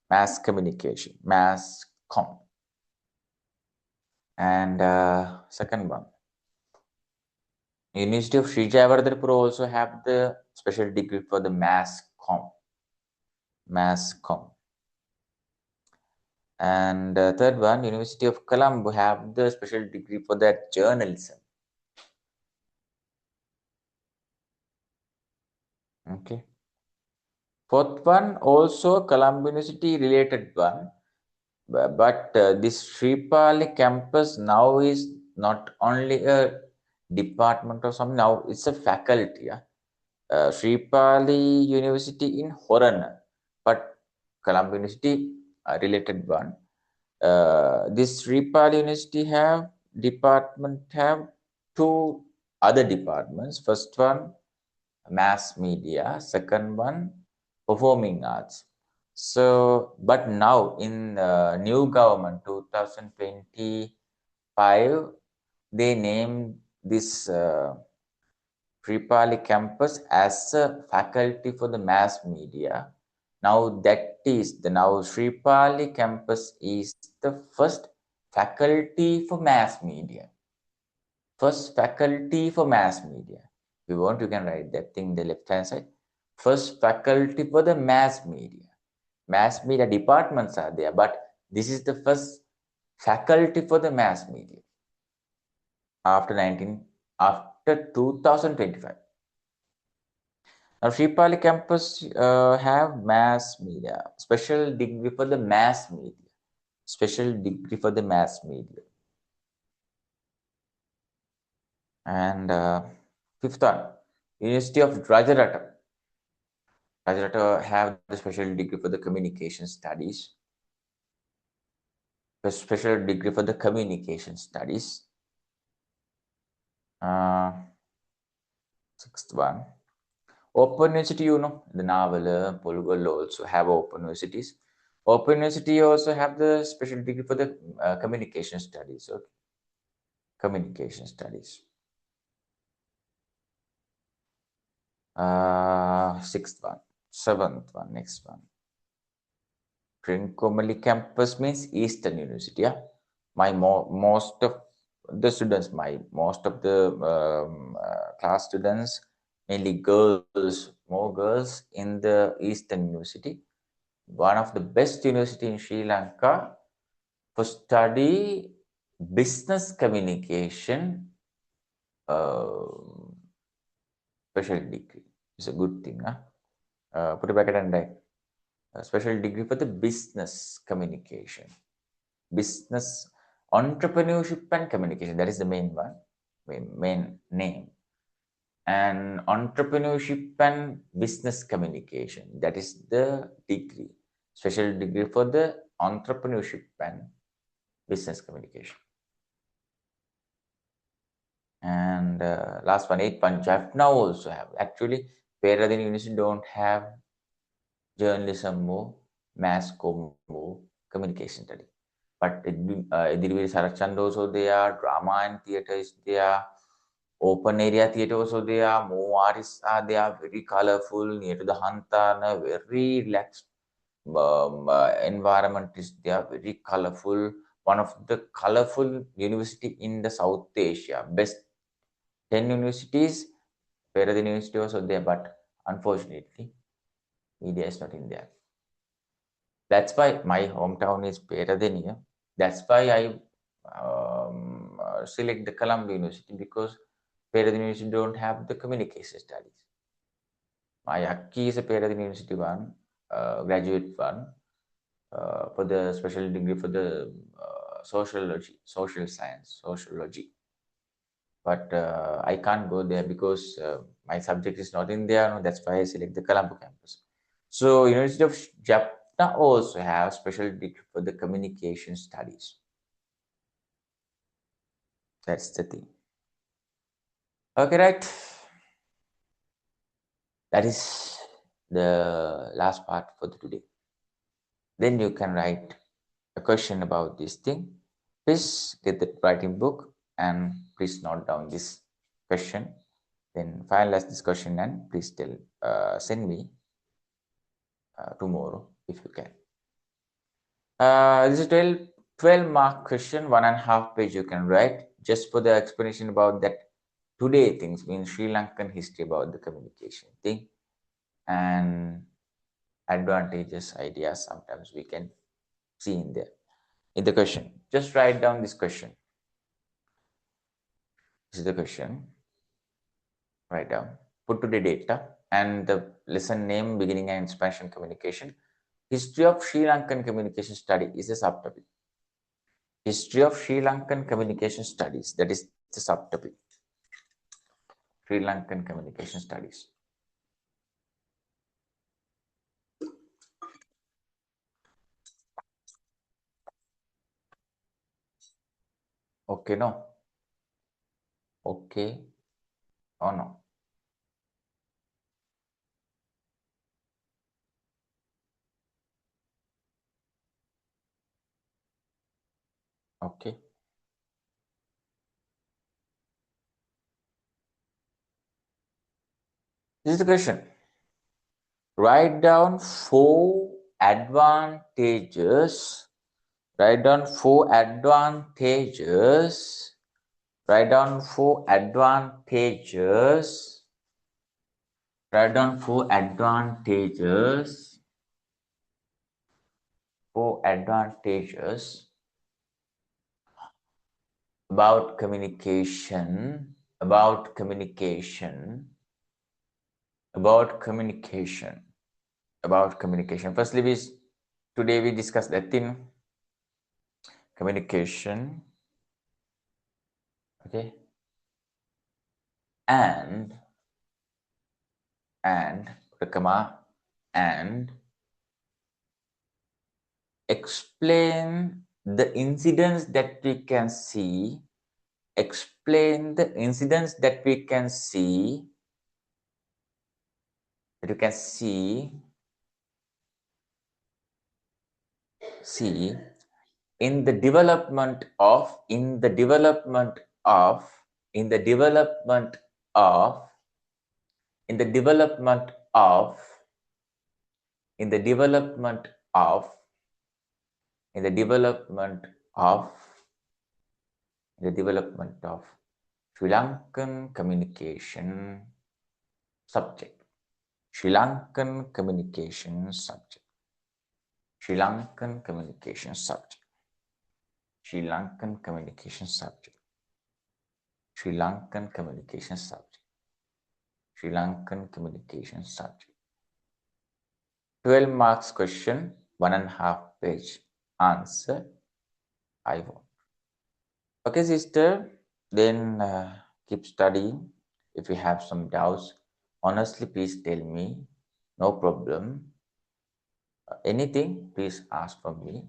mass communication, mass com. And second one, University of Sri Jayawardhanapur also have the special degree for the mass com, mass com. And third one, University of Colombo have the special degree for that journalism. Okay. Fourth one, also Colombo University related one, but this Sripali campus now is not only a department or something. Now it's a faculty. Yeah? Sripali University in Horana, but Colombo University related one. This Sripali University have two other departments. First one, mass media. Second one, performing arts. So, but now in new government 2025, they named this Tripali campus as a faculty for the mass media. Now that is the now Sripali campus is the first faculty for mass media. First faculty for mass media. If you want, you can write that thing in the left hand side. First faculty for the mass media. Mass media departments are there, but this is the first faculty for the mass media after 2025. Now, Sripali campus have mass media, special degree for the mass media, special degree for the mass media. And fifth one, University of Rajarata. Rajarata have the special degree for the communication studies. The special degree for the communication studies. Sixth one, Open University, the Naval, Polygol also have open universities. Open University also have the special degree for the communication studies. Okay. Communication studies. Sixth one, seventh one, next one. Trincomalee campus means Eastern University. Yeah, most of the students, most of the class students, mainly girls, more girls in the Eastern University. One of the best university in Sri Lanka for study business communication. Special degree. It's a good thing. Put a bracket and a special degree for the business communication. Business entrepreneurship and communication. That is the main one, main name. And entrepreneurship and business communication. That is the degree. Special degree for the entrepreneurship and business communication. And last one, 8 Punjab now also have. Actually, Peradeniya University don't have journalism or mass comm or communication study. But Edilviri Sarachand also there, drama and theatre is there, open area theatre also there, more artists are there, very colorful, near to the Hantana, very relaxed environment is there, very colorful. One of the colorful university in the South Asia, best 10 universities, Peradeniya University also there, but unfortunately, media is not in there. That's why my hometown is Peradeniya. That's why I select the Colombo University, because Peradeniya University don't have the communication studies. My Akki is a Peradeniya University one, graduate one, for the special degree for the sociology, social science, sociology. But I can't go there because my subject is not in there. No, that's why I select the Colombo campus. So University of Jaffna also have special degree for the communication studies. That's the thing. Okay, right. That is the last part for the today. Then you can write a question about this thing, please get the writing book and please note down this question. Then finalize this question and please send me tomorrow if you can. This is 12 mark question, 1.5 page you can write just for the explanation about that today things means Sri Lankan history about the communication thing and advantages, ideas sometimes we can see in there in the question. Just write down this question. This is the question. Write down. Put to the data and the lesson name, beginning and expansion communication. History of Sri Lankan communication study is a subtopic. History of Sri Lankan communication studies, that is the subtopic. Sri Lankan communication studies. Okay, no? Okay or no? Okay. This is the question. Write down 4 advantages. Write down 4 advantages. Write down 4 advantages. Write down 4 advantages. 4 advantages about communication. About communication. About communication. About communication. Firstly, today we discussed that thing. Communication. Okay. And comma, and explain the incidents that we can see. Explain the incidents that we can see. That you can see in the development of in the development of in the development of in the development of in the development of in the development of in the development of Sri Lankan communication subject. Sri Lankan communication subject. Sri Lankan communication subject. Sri Lankan communication subject. Sri Lankan communication subject. Sri Lankan communication subject. 12 marks question, 1.5 page answer. I want. Okay, sister. Then keep studying. If you have some doubts, honestly, please tell me. No problem. Anything, please ask from me.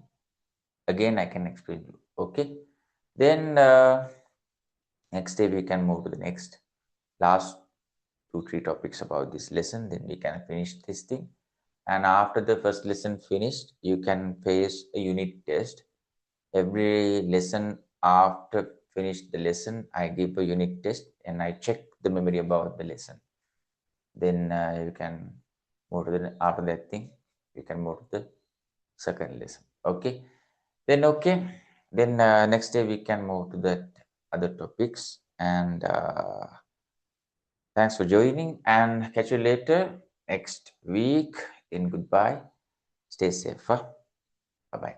Again, I can explain you. Okay. Then next day we can move to the next last 2-3 topics about this lesson. Then we can finish this thing. And after the first lesson finished, you can face a unit test. Every lesson after finish the lesson, I give a unit test and I check the memory about the lesson. Then you can move to the after that thing. You can move to the second lesson. Okay. Then next day we can move to the other topics. And thanks for joining and catch you later next week. Then goodbye. Stay safe. Bye bye.